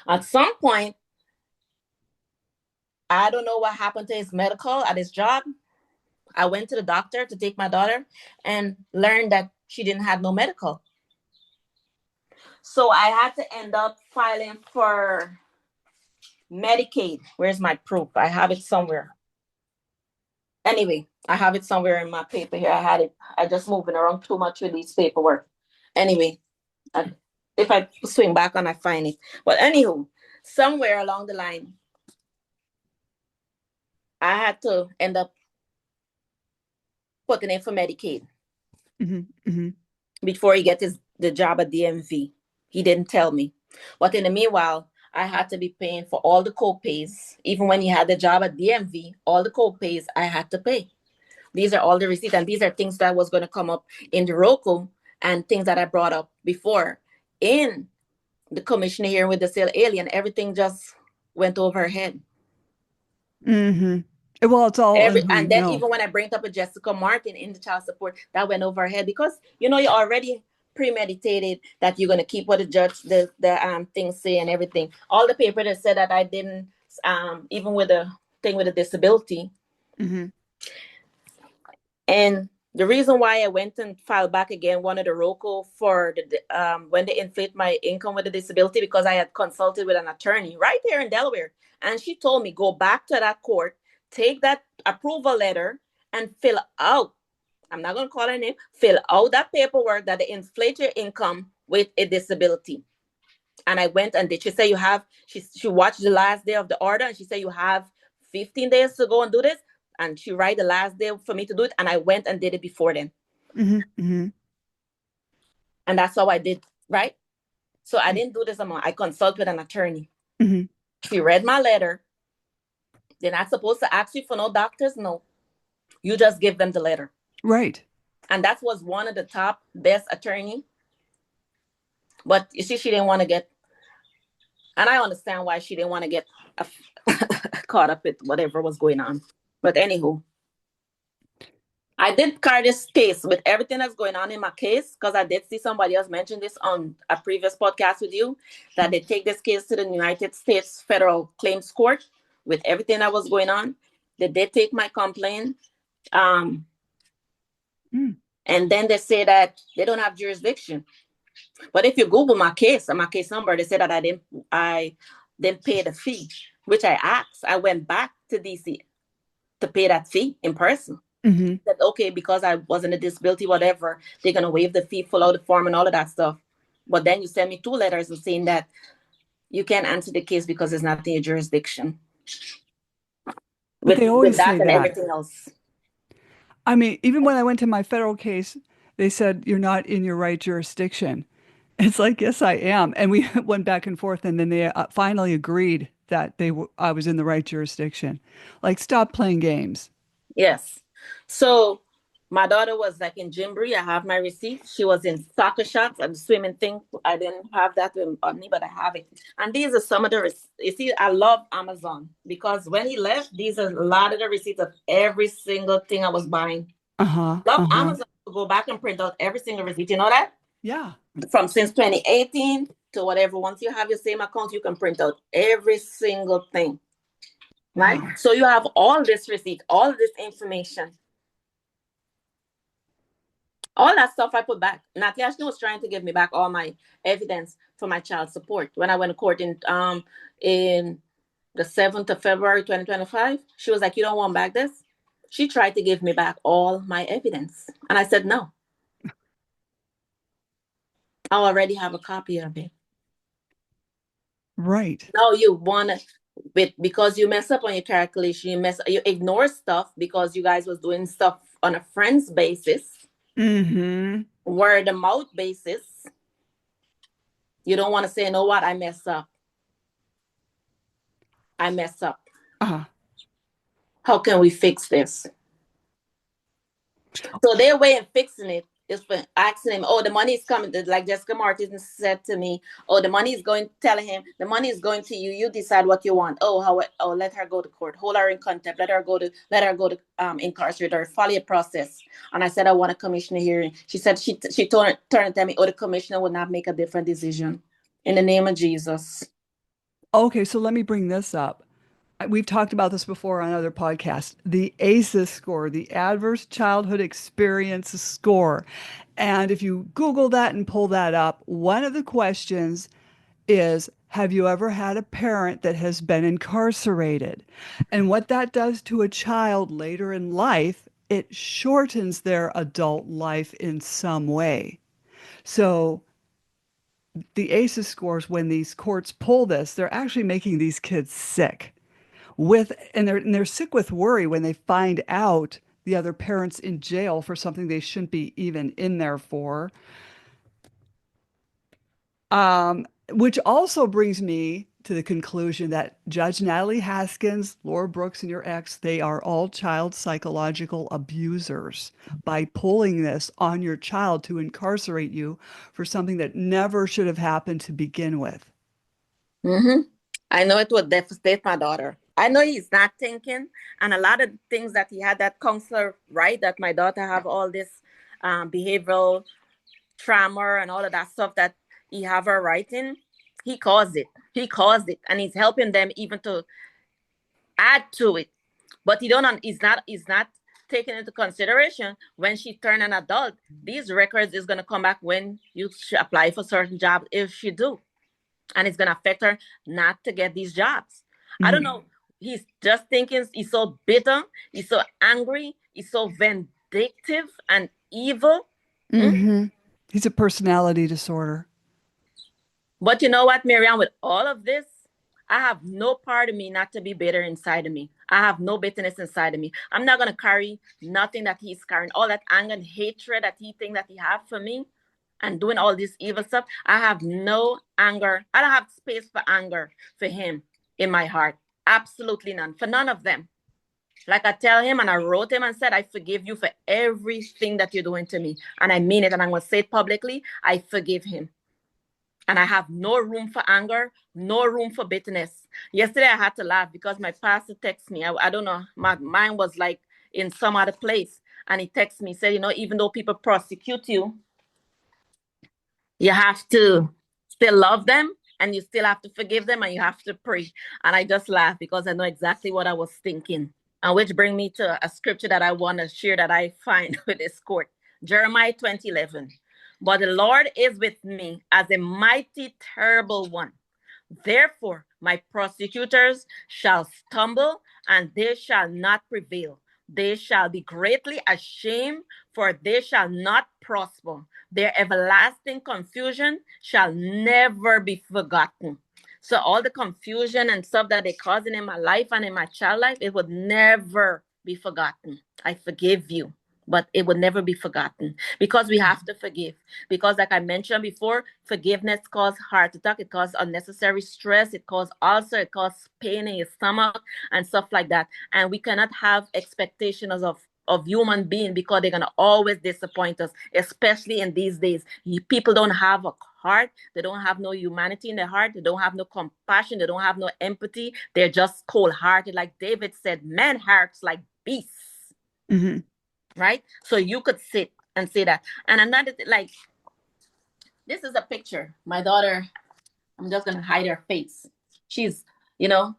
At some point, I don't know what happened to his medical at his job. I went to the doctor to take my daughter and learned that she didn't have no medical. So I had to end up filing for Medicaid. Where's my proof? I have it somewhere. Anyway, I have it somewhere in my paper here. I had it. I just moving around too much with these paperwork. Anyway, I, if I swing back and I find it. But anywho, somewhere along the line, I had to end up putting in for Medicaid Hmm. Hmm. before he get the job at DMV. He didn't tell me. But in the meanwhile, I had to be paying for all the co-pays. Even when he had the job at DMV, all the co-pays I had to pay. These are all the receipts, and these are things that was going to come up in the ROCO and things that I brought up before in the commissioner here with the sale alien. Everything just went over her head. Hmm. Well, it's all in who And you then know. even when I bring up with Jessica Martin in the child support, that went over her head because you already premeditated that you're gonna keep what the judge the things say and everything. All the paper that said that I didn't even with the thing with a disability. Hmm. And the reason why I went and filed back again, one of the ROCO for the when they inflate my income with a disability, because I had consulted with an attorney right here in Delaware, and she told me go back to that court, take that approval letter, and fill out. I'm not gonna call her name. Fill out that paperwork that they inflate your income with a disability. And I went and did. She said you have. She watched the last day of the order, and she said you have 15 days to go and do this. And she write the last day for me to do it, and I went and did it before then. Hmm. Hmm. And that's how I did, right? So I didn't do this amount. I consulted with an attorney. Hmm. She read my letter. They're not supposed to ask you for no doctors. No, you just give them the letter. Right. And that was one of the top best attorney. But you see, she didn't want to get, and I understand why she didn't want to get caught up with whatever was going on. But anywho, I did carry this case with everything that's going on in my case because I did see somebody else mention this on a previous podcast with you that they take this case to the United States Federal Claims Court with everything that was going on. They did take my complaint. Um, Mm. and then they say that they don't have jurisdiction. But if you Google my case and my case number, they say that I didn't pay the fee, which I asked. I went back to DC to pay that fee in person. Hmm. Said, okay, because I wasn't a disability, whatever, they're gonna waive the fee, fill out the form, and all of that stuff. But then you send me two letters and saying that you can't answer the case because it's not in your jurisdiction. But With they with always that say and that. everything else. I mean, even when I went to my federal case, they said you're not in your right jurisdiction. It's like, yes, I am. And we went back and forth, and then they finally agreed that I was in the right jurisdiction. Like, stop playing games. Yes. So, My daughter was like in Gymboree. I have my receipt. She was in soccer shots and swimming thing. I didn't have that on me, but I have it. And these are some of the receipts. You see, I love Amazon because when he left, these are a lot of the receipts of every single thing I was buying. Uh-huh. Love Uh-huh. Amazon to go back and print out every single receipt. You know that? Yeah. From since 2018 to whatever. Once you have your same account, you can print out every single thing. Right? Wow. So you have all this receipt, all this information. All that stuff I put back. Natalie Haskins was trying to give me back all my evidence for my child support. When I went to court in the 7th of February 2025, she was like, "You don't want back this?" She tried to give me back all my evidence. And I said, "No. I already have a copy of it." Right. No, you want to, because you mess up on your calculation, you ignore stuff because you guys was doing stuff on a friends basis, Mm-hmm. word of mouth basis. You don't want to say, "You know what, I mess up. I mess up. Uh-huh. How can we fix this?" So their way of fixing it is for asking him, "Oh, the money is coming." Like Jessica Martin said to me, "Oh, the money is going," telling him, "The money is going to you. You decide what you want." Oh, let her go to court. Hold her in contempt. Let her go to incarcerate or follow a process. And I said, "I want a commissioner hearing." She said she turned to tell me, "Oh, the commissioner would not make a different decision." In the name of Jesus. Okay, so let me bring this up. We've talked about this before on other podcasts. The ACEs score, the Adverse Childhood Experience Score. And if you Google that and pull that up, one of the questions is, have you ever had a parent that has been incarcerated? And what that does to a child later in life, it shortens their adult life in some way. So the ACEs scores, when these courts pull this, they're actually making these kids sick and they're sick with worry when they find out the other parent's in jail for something they shouldn't be even in there for. Which also brings me to the conclusion that Judge Natalie Haskins, Laura Brooks, and your ex, they are all child psychological abusers by pulling this on your child to incarcerate you for something that never should have happened to begin with. Mm-hmm. I know it would devastate my daughter. I know he's not thinking, and a lot of things that he had that counselor right that my daughter have all this behavioral trauma and all of that stuff that he have her writing. He caused it. He caused it, and he's helping them even to add to it. But he don't. He's not taking into consideration when she turn an adult. These records is gonna come back when you apply for certain jobs if she do, and it's gonna affect her not to get these jobs. I don't Mm-hmm. know. He's just thinking. He's so bitter. He's so angry. He's so vindictive and evil. Mm? Mm-hmm. He's a personality disorder. But you know what, Miriam? With all of this, I have no part of me not to be bitter inside of me. I have no bitterness inside of me. I'm not gonna carry nothing that he's carrying. All that anger and hatred that he think that he have for me, and doing all this evil stuff. I have no anger. I don't have space for anger for him in my heart. Absolutely none. For none of them. Like I tell him, and I wrote him and said, "I forgive you for everything that you're doing to me." And I mean it, and I'm going to say it publicly. I forgive him. And I have no room for anger, no room for bitterness. Yesterday, I had to laugh because my pastor texted me. I don't know, my mind was like in some other place. And he texted me, said, "Even though people prosecute you, you have to still love them, and you still have to forgive them, and you have to pray." And I just laughed because I know exactly what I was thinking. And which bring me to a scripture that I want to share that I find with this court. Jeremiah 20:11. "But the Lord is with me as a mighty, terrible one. Therefore, my prosecutors shall stumble, and they shall not prevail. They shall be greatly ashamed, for they shall not prosper. Their everlasting confusion shall never be forgotten." So all the confusion and stuff that they're causing in my life and in my child life, it would never be forgotten. I forgive you, but it would never be forgotten because we have to forgive. Because, like I mentioned before, forgiveness causes heart attack, it causes unnecessary stress, it causes ulcer, it causes pain in your stomach and stuff like that. And we cannot have expectations of human being, because they're gonna always disappoint us, especially in these days. People don't have a heart. They don't have no humanity in their heart. They don't have no compassion. They don't have no empathy. They're just cold-hearted. Like David said, man hearts like beasts. Mm-hmm. Right? So you could sit and say that. And another like, this is a picture. My daughter, I'm just gonna hide her face. She's, you know,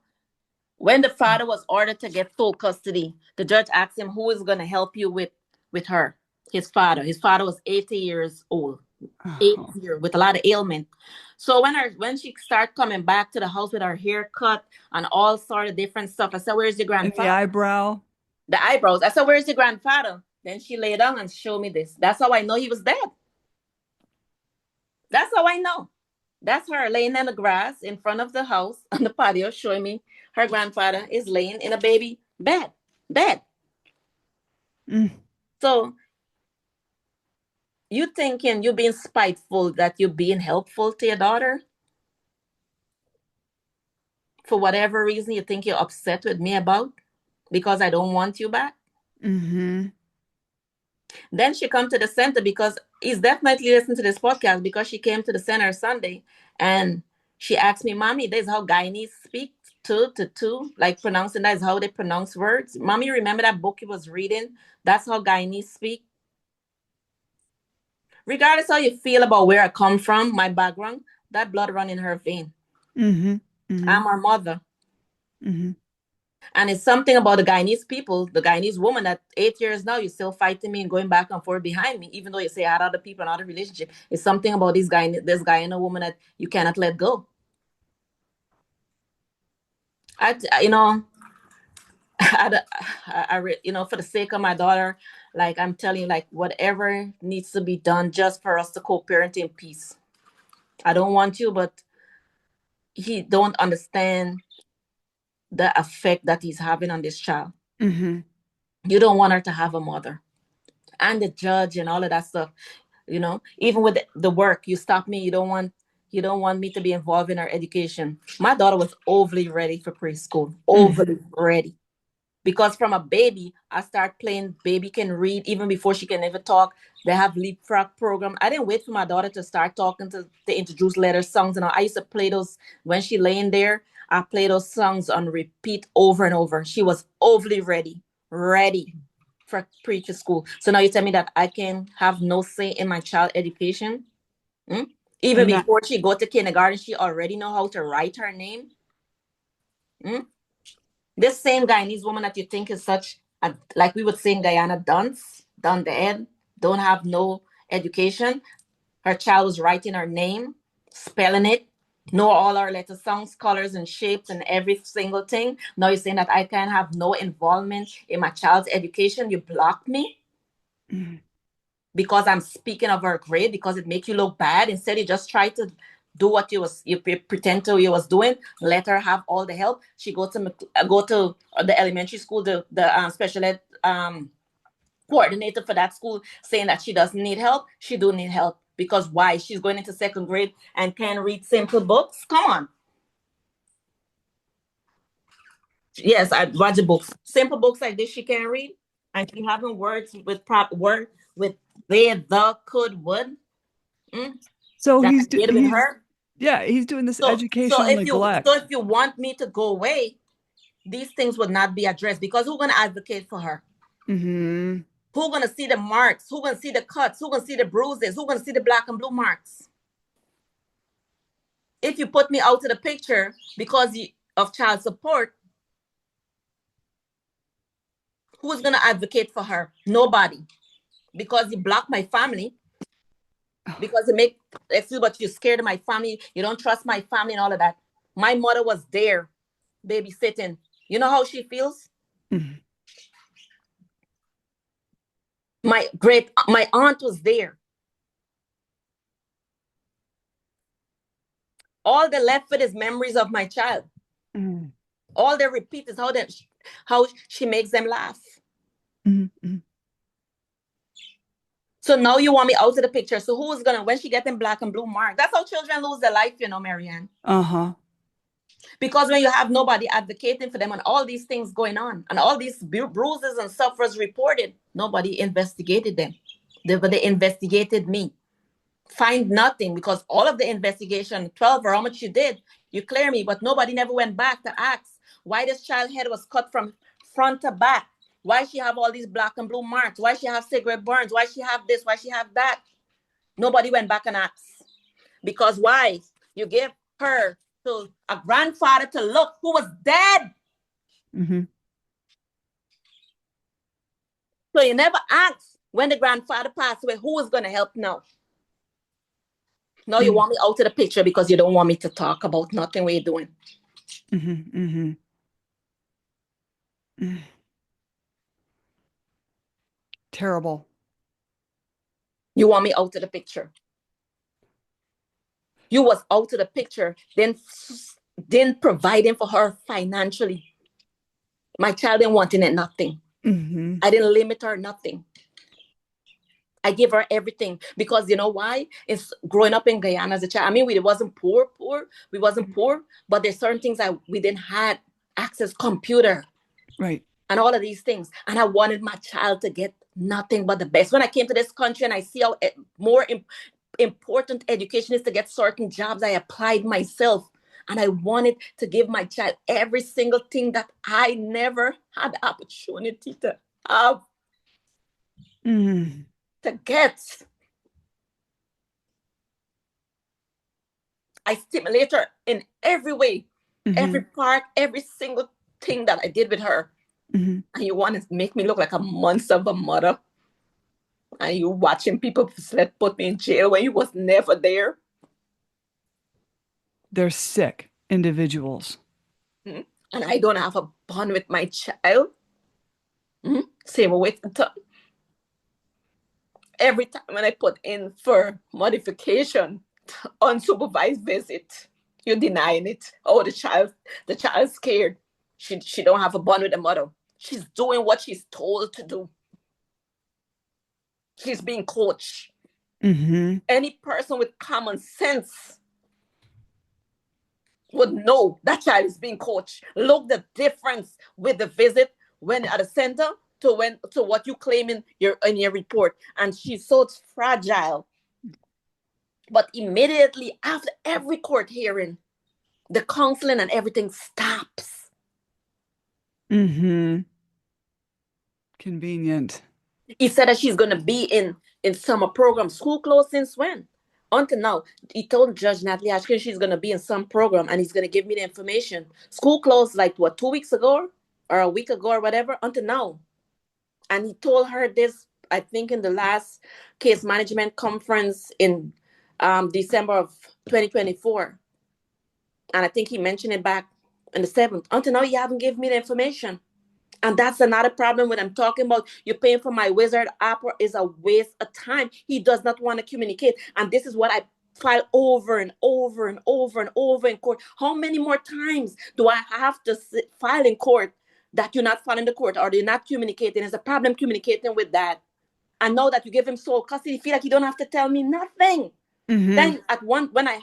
when the father was ordered to get full custody, the judge asked him, who is gonna help you with her? His father. His father was 80 years old. Oh. 80 with a lot of ailment. So when she started coming back to the house with her hair cut and all sort of different stuff, I said, where's your And the grandfather? eyebrow. The eyebrows. I said, where's your grandfather? Then she lay down and showed me this. That's how I know he was dead. That's how I know. That's her laying in the grass in front of the house on the patio, showing me her grandfather is laying in a baby bed, dead. Mm. So you thinking you're being spiteful, that you're being helpful to your daughter? For whatever reason you think you're upset with me about, because I don't want you back? Mm-hmm. Then she come to the center, because he's definitely listening to this podcast, because she came to the center Sunday and she asked me, Mommy, this is how Guyanese speak, two to two, like pronouncing, that is how they pronounce words. Mommy, remember that book you was reading? That's how Guyanese speak. Regardless how you feel about where I come from, my background, that blood run in her vein. Mm-hmm. Mm-hmm. I'm her mother. Mm-hmm. And it's something about the Guyanese people, the Guyanese woman, that 8 years now, you're still fighting me and going back and forth behind me, even though you say I had other people and other relationship. It's something about this Guyana woman that you cannot let go. You know, for the sake of my daughter, like I'm telling you, like whatever needs to be done just for us to co-parent in peace. I don't want you, but he don't understand the effect that he's having on this child. Mm-hmm. You don't want her to have a mother. And the judge and all of that stuff, even with the work, you stop me. You don't want me to be involved in her education. My daughter was overly ready for preschool, Mm-hmm. overly ready, because from a baby I start playing baby can read even before she can ever talk. They have leapfrog program. I didn't wait for my daughter to start talking to introduce letters, songs, and all. I used to play those when she laying there. I play those songs on repeat over and over. She was overly ready for preacher school. So now you tell me that I can have no say in my child education? Hmm? Even And that. before she go to kindergarten, she already know how to write her name. Hmm? This same Guyanese woman that you think is such a, like we would say in Guyana, dunce, done the head, don't have no education. Her child was writing her name, spelling it, know all our letter sounds, colors, and shapes, and every single thing. Now you're saying that I can have no involvement in my child's education. You block me Mm-hmm. because I'm speaking of her grade, because it make you look bad. Instead, you just try to do what you pretend to you was doing. Let her have all the help. She go to the elementary school, the special ed coordinator for that school, saying that she doesn't need help. She do need help, because why? She's going into second grade and can read simple books. Come on. Yes, I watch the books. Simple books like this she can read, and she having words with proper word with they, the, could, would. Mm, So that I he's did with he's her. yeah, he's doing this So so educational if you so neglect. if you want me to go away, these things would not be addressed, because who's gonna advocate for her? Mm-hmm. Who's gonna see the marks? Who's gonna see the cuts? Who's gonna see the bruises? Who's gonna see the black and blue marks? If you put me out of the picture because of child support, who's gonna advocate for her? Nobody. Because you block my family, because you make excuse, but you're scared of my family, you don't trust my family and all of that. My mother was there babysitting. You know how she feels? Mm-hmm. My aunt was there. All they left with is memories of my child. Mm-hmm. All they repeat is how she makes them laugh. Mm-hmm. So now you want me out of the picture. So who is gonna, when she get them black and blue mark? That's how children lose their life, Marianne. Uh-huh. Because when you have nobody advocating for them and all these things going on and all these bruises and suffers reported, nobody investigated them. They investigated me. Find nothing, because all of the investigation, 12 or how much you did, you clear me, but nobody never went back to ask why this child head was cut from front to back, why she have all these black and blue marks, why she have cigarette burns, why she have this, why she have that. Nobody went back and asked. Because why? You give her to a grandfather to look who was dead. Mm-hmm. So you never asked when the grandfather passed away, who is going to help now? No, you want me out of the picture because you don't want me to talk about nothing what you're doing. Mm-hmm. Mm-hmm. Mm. Terrible. You want me out of the picture. You was out of the picture, then providing for her financially. My child didn't want it nothing. Mm-hmm. I didn't limit her nothing. I give her everything because you know why? It's growing up in Guyana as a child. I mean, we wasn't poor. We wasn't poor, but there's certain things that we didn't have access computer. Right. And all of these things. And I wanted my child to get nothing but the best. When I came to this country and I see how more important education is to get certain jobs, I applied myself. And I wanted to give my child every single thing that I never had the opportunity to have. Mm-hmm. To get. I stimulate her in every way, every part, every single thing that I did with her. And you want to make me look like a monster of a mother? And you watching people put me in jail when you was never there? They're sick individuals. And I don't have a bond with my child. Same with every time when I put in for modification, unsupervised visit, you're denying it. Oh, the child's scared. She don't have a bond with the mother. She's doing what she's told to do. She's being coached. Any person with common sense would know that child is being coached. Look the difference with the visit when at the center to what you claim in your report. And she's so fragile. But immediately after every court hearing, the counseling and everything stops. Convenient. He said that she's gonna be in summer program. School closed since when? Until now. He told Judge Natalie Haskins she's gonna be in some program and he's gonna give me the information. School closed like what, 2 weeks ago or a week ago or whatever, until now. And he told her this, I think, in the last case management conference in December of 2024. And I think he mentioned it back in the 7th. Until now, you haven't given me the information. And that's another problem when I'm talking about you're paying for my wizard opera is a waste of time. He does not want to communicate. And this is what I file over and over and over and over in court. How many more times do I have to file in court that you're not filing the court or you're not communicating? There's a problem communicating with that. I know that you give him sole custody. Feel like you don't have to tell me nothing. Then when I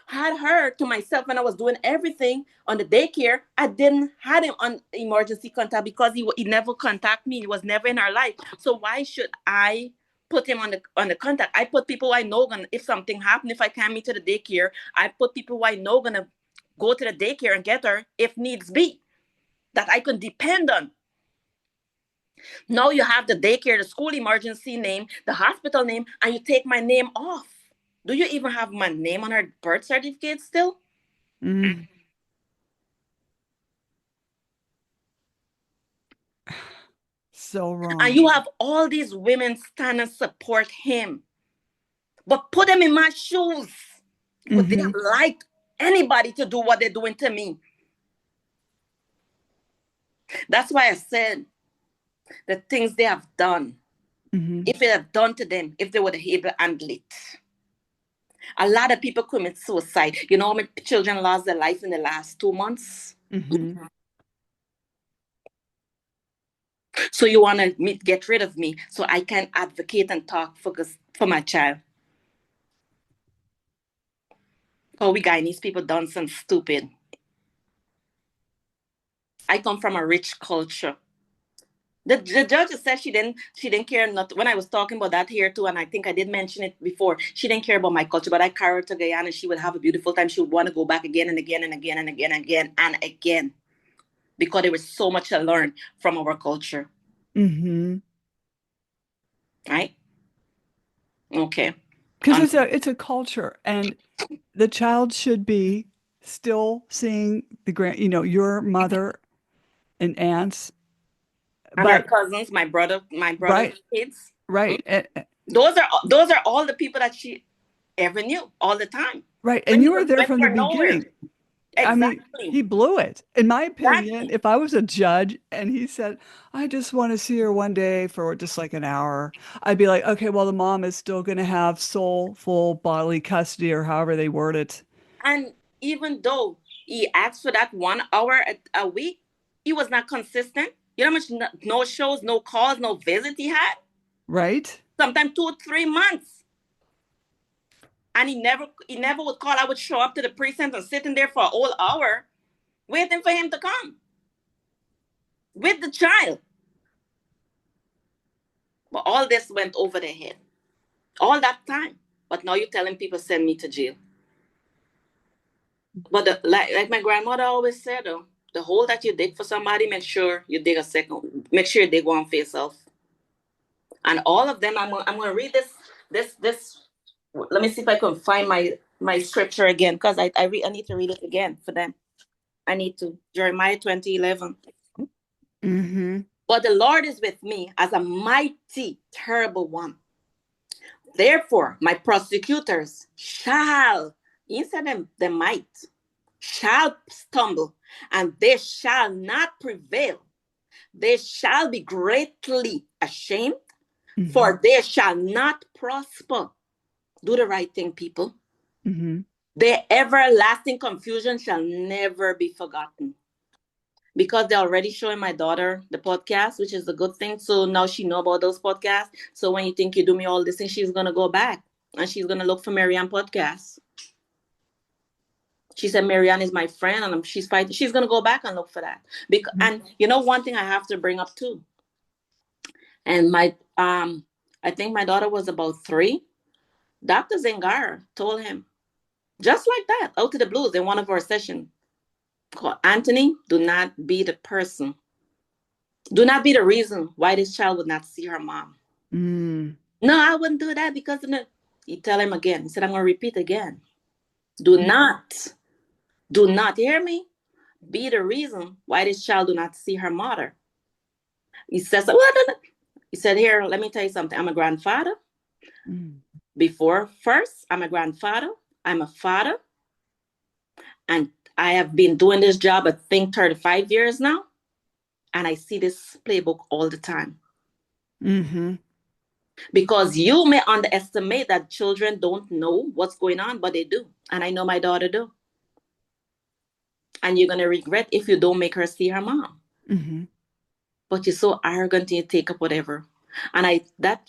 had her to myself when I was doing everything on the daycare, I didn't had him on emergency contact because he never contact me. He was never in our life. So why should I put him on the contact? I put people I know gonna, if something happened, if I can't meet to the daycare, I put people I know gonna go to the daycare and get her if needs be, that I can depend on. Now you have the daycare, the school emergency name, the hospital name, and you take my name off. Do you even have my name on her birth certificate still? So wrong. And you have all these women stand and support him. But put them in my shoes. Would they have liked anybody to do what they're doing to me? That's why I said the things they have done. If it had done to them, if they would have able to handle it. A lot of people commit suicide. You know how many children lost their life in the last 2 months? So you want to get rid of me so I can advocate and talk for my child. Oh, we Guyanese people done some stupid. I come from a rich culture. The judge said she didn't care not when I was talking about that here too, and I think I did mention it before. She didn't care about my culture, but I carried her to Guyana and she would have a beautiful time. She would want to go back again and again and again and again and again and again because there was so much to learn from our culture. Mm-hmm. Right? Okay. Because it's a culture, and the child should be still seeing your mother and aunts, And her but cousins, my brother's right, kids. right, Those are all the people that she ever knew all the time. right. When And he you were was there when from we the were nowhere. beginning. I mean, Exactly. he blew it. In my opinion, Exactly. if I was a judge and he said, I just want to see her one day for just like an hour, I'd be like, okay, well, the mom is still going to have sole full bodily custody or however they word it. And even though he asked for that 1 hour a week, he was not consistent. You know how much no shows, no calls, no visit he had? Right? Sometimes 2 or 3 months. And he never would call. I would show up to the precinct and sitting there for a whole hour waiting for him to come with the child. But all this went over their head. All that time. But now you're telling people send me to jail. But like my grandmother always said, though, the hole that you dig for somebody, make sure you dig a second. Make sure you dig one for yourself. And all of them, I'm going to read this. Let me see if I can find my scripture again, because I need to read it again for them. I need to. Jeremiah 20:11. Mm-hmm. But the Lord is with me as a mighty, terrible one. Therefore, my prosecutors shall, instead of the might, shall stumble, and they shall not prevail. They shall be greatly ashamed, Mm-hmm. for they shall not prosper. Do the right thing, people. Mm-hmm. Their everlasting confusion shall never be forgotten. Because they're already showing my daughter the podcast, which is a good thing. So now she know about those podcasts. So when you think you do me all this thing, she's gonna go back and she's gonna look for Marianne podcasts. She said Marianne is my friend, and she's fighting. She's gonna go back and look for that. Because and you know one thing I have to bring up too. And I think my daughter was about 3. Dr. Zengar told him just like that, out of the blues in one of our sessions. Called Anthony, do not be the person. Do not be the reason why this child would not see her mom. Mm. No, I wouldn't do that because of the. You tell him again. He said, I'm going to repeat again. Do not hear me. Be the reason why this child do not see her mother. He says, what? He said, here, let me tell you something. I'm a grandfather. Mm. Before first, I'm a grandfather. I'm a father. And I have been doing this job, I think, 35 years now. And I see this playbook all the time. Mm-hmm. Because you may underestimate that children don't know what's going on, but they do. And I know my daughter do. And you're going to regret if you don't make her see her mom. Mm-hmm. But you're so arrogant and you take up whatever. And that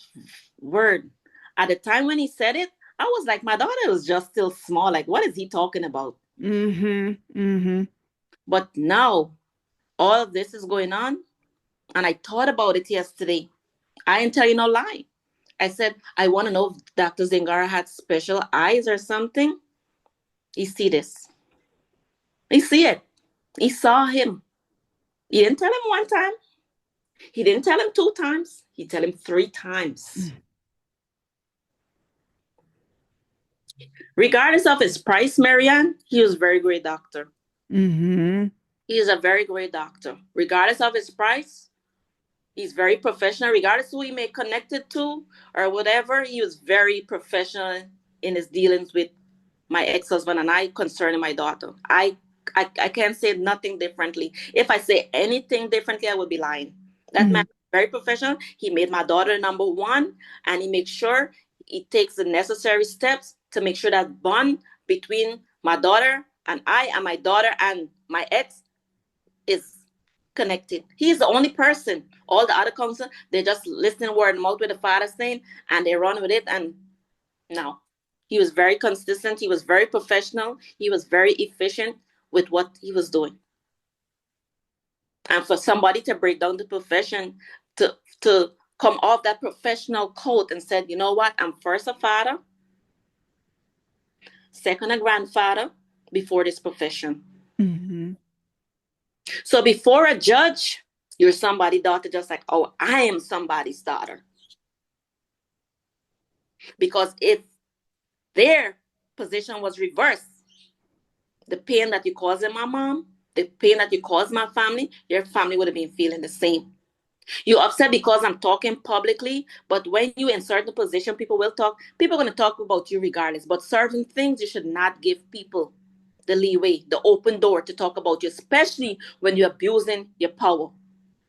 word, at the time when he said it, I was like, my daughter was just still small. Like, what is he talking about? Mm-hmm. Mm-hmm. But now all of this is going on. And I thought about it yesterday. I ain't tell you no lie. I said, I want to know if Dr. Zingara had special eyes or something. He see this. He see it. He saw him. He didn't tell him one time. He didn't tell him 2 times. He tell him 3 times. Regardless of his price, Marianne, he was a very great doctor. Mm-hmm. He is a very great doctor. Regardless of his price, he's very professional. Regardless who he may connect it to or whatever, he was very professional in his dealings with my ex-husband and I concerning my daughter. I can't say nothing differently. If I say anything differently, I would be lying. That man Mm-hmm. is very professional. He made my daughter number one, and he makes sure he takes the necessary steps to make sure that bond between my daughter and I and my daughter and my ex is connected. He's the only person. All the other counsel, they just listen word of mouth with the father's name and they run with it. And no, he was very consistent. He was very professional. He was very efficient with what he was doing. And for somebody to break down the profession, to come off that professional coat and said, you know what, I'm first a father, second a grandfather, before this profession. Mm-hmm. So before a judge, you're somebody's daughter, just like, oh, I am somebody's daughter. Because if their position was reversed, the pain that you caused in my mom, the pain that you caused my family, your family would have been feeling the same. You're upset because I'm talking publicly, but when you in certain position, people will talk. People are going to talk about you regardless. But certain things you should not give people the leeway, the open door to talk about you, especially when you're abusing your power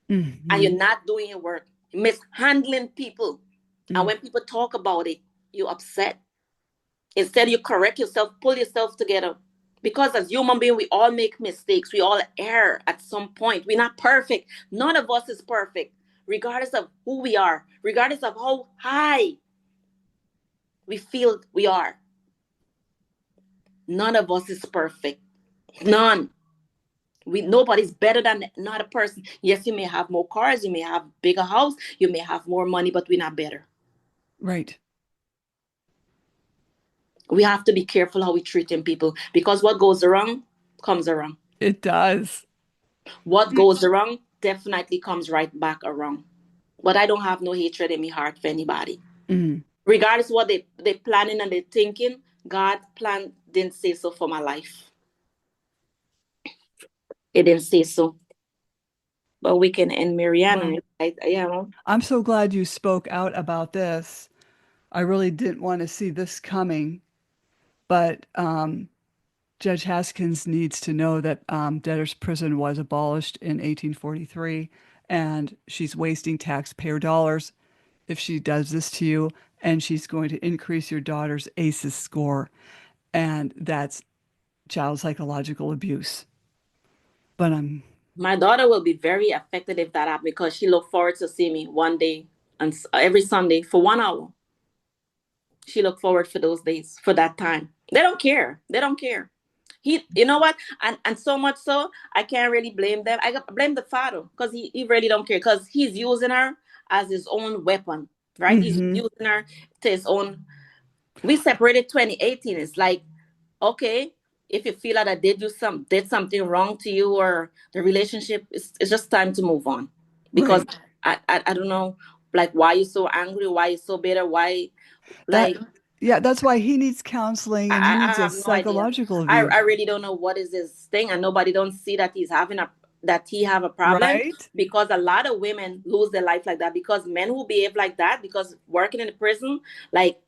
and Mm-hmm. you're not doing your work, mishandling people. And when people talk about it, you're upset. Instead, you correct yourself, pull yourself together. Because as human beings, we all make mistakes. We all err at some point. We're not perfect. None of us is perfect, regardless of who we are, regardless of how high we feel we are. None of us is perfect. None. Nobody's better than another person. Yes, you may have more cars, you may have bigger house, you may have more money, but we're not better. Right. We have to be careful how we treating people, because what goes around comes around. It does. What goes around definitely comes right back around. But I don't have no hatred in my heart for anybody. Mm. Regardless of what they planning and they thinking, God plan didn't say so for my life. It didn't say so. But we can end Mariana. Well, Yeah. I'm so glad you spoke out about this. I really didn't want to see this coming, but Judge Haskins needs to know that debtor's prison was abolished in 1843, and she's wasting taxpayer dollars if she does this to you, and she's going to increase your daughter's ACEs score, and that's child psychological abuse. But My daughter will be very affected if that happens, because she look forward to see me one day and every Sunday for 1 hour. She look forward for those days, for that time. They don't care. They don't care. You know what? And so much so, I can't really blame them. I blame the father, because he really don't care, because he's using her as his own weapon, right? He's mm-hmm, using her to his own. We separated 2018. It's like, okay, if you feel that I did something wrong to you, or the relationship, it's just time to move on. Because right. I don't know, like, why you so angry, why you so bitter, why, That like, yeah, that's why he needs counseling and he I needs a have no idea. psychological I abuse. really don't know what is his thing, and nobody don't see that he have a problem. Right? Because a lot of women lose their life like that, because men who behave like that, because working in the prison, like,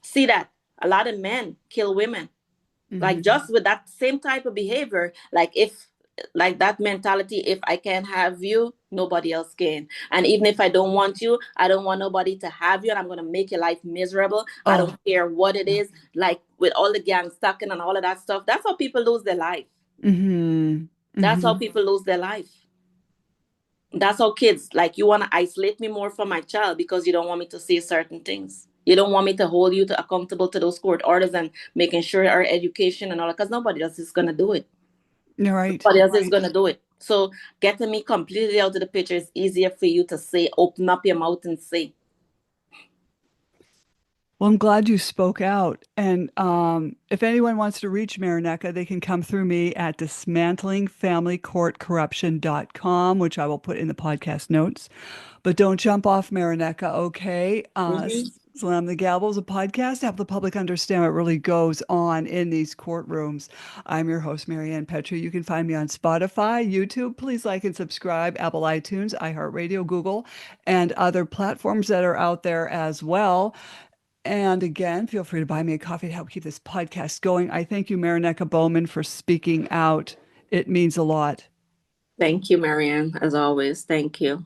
see that a lot of men kill women, like, Mm-hmm. just with that same type of behavior. Like, if, like, that mentality, if I can't have you, nobody else can. And even if I don't want you, I don't want nobody to have you, and I'm going to make your life miserable. I don't Oh, care what it yeah. is. Like, with all the gang stalking and all of that stuff, that's how people lose their life. Mm-hmm. That's how Mm-hmm. people lose their life. That's how kids, like, you want to isolate me more from my child, because you don't want me to say certain things. You don't want me to hold you to accountable to those court orders and making sure our education and all that, because nobody else is going to do it. You're right. Nobody else is going to do it. So getting me completely out of the picture is easier for you to say, open up your mouth and say. Well, I'm glad you spoke out. And if anyone wants to reach Marineka, they can come through me at dismantlingfamilycourtcorruption.com, which I will put in the podcast notes. But don't jump off Marineka, okay? Mm-hmm. Slam the Gavel is a podcast to help the public understand what really goes on in these courtrooms. I'm your host, Marianne Petrie. You can find me on Spotify, YouTube. Please like and subscribe, Apple iTunes, iHeartRadio, Google, and other platforms that are out there as well. And again, feel free to buy me a coffee to help keep this podcast going. I thank you, Marineka Bowman, for speaking out. It means a lot. Thank you, Marianne, as always. Thank you.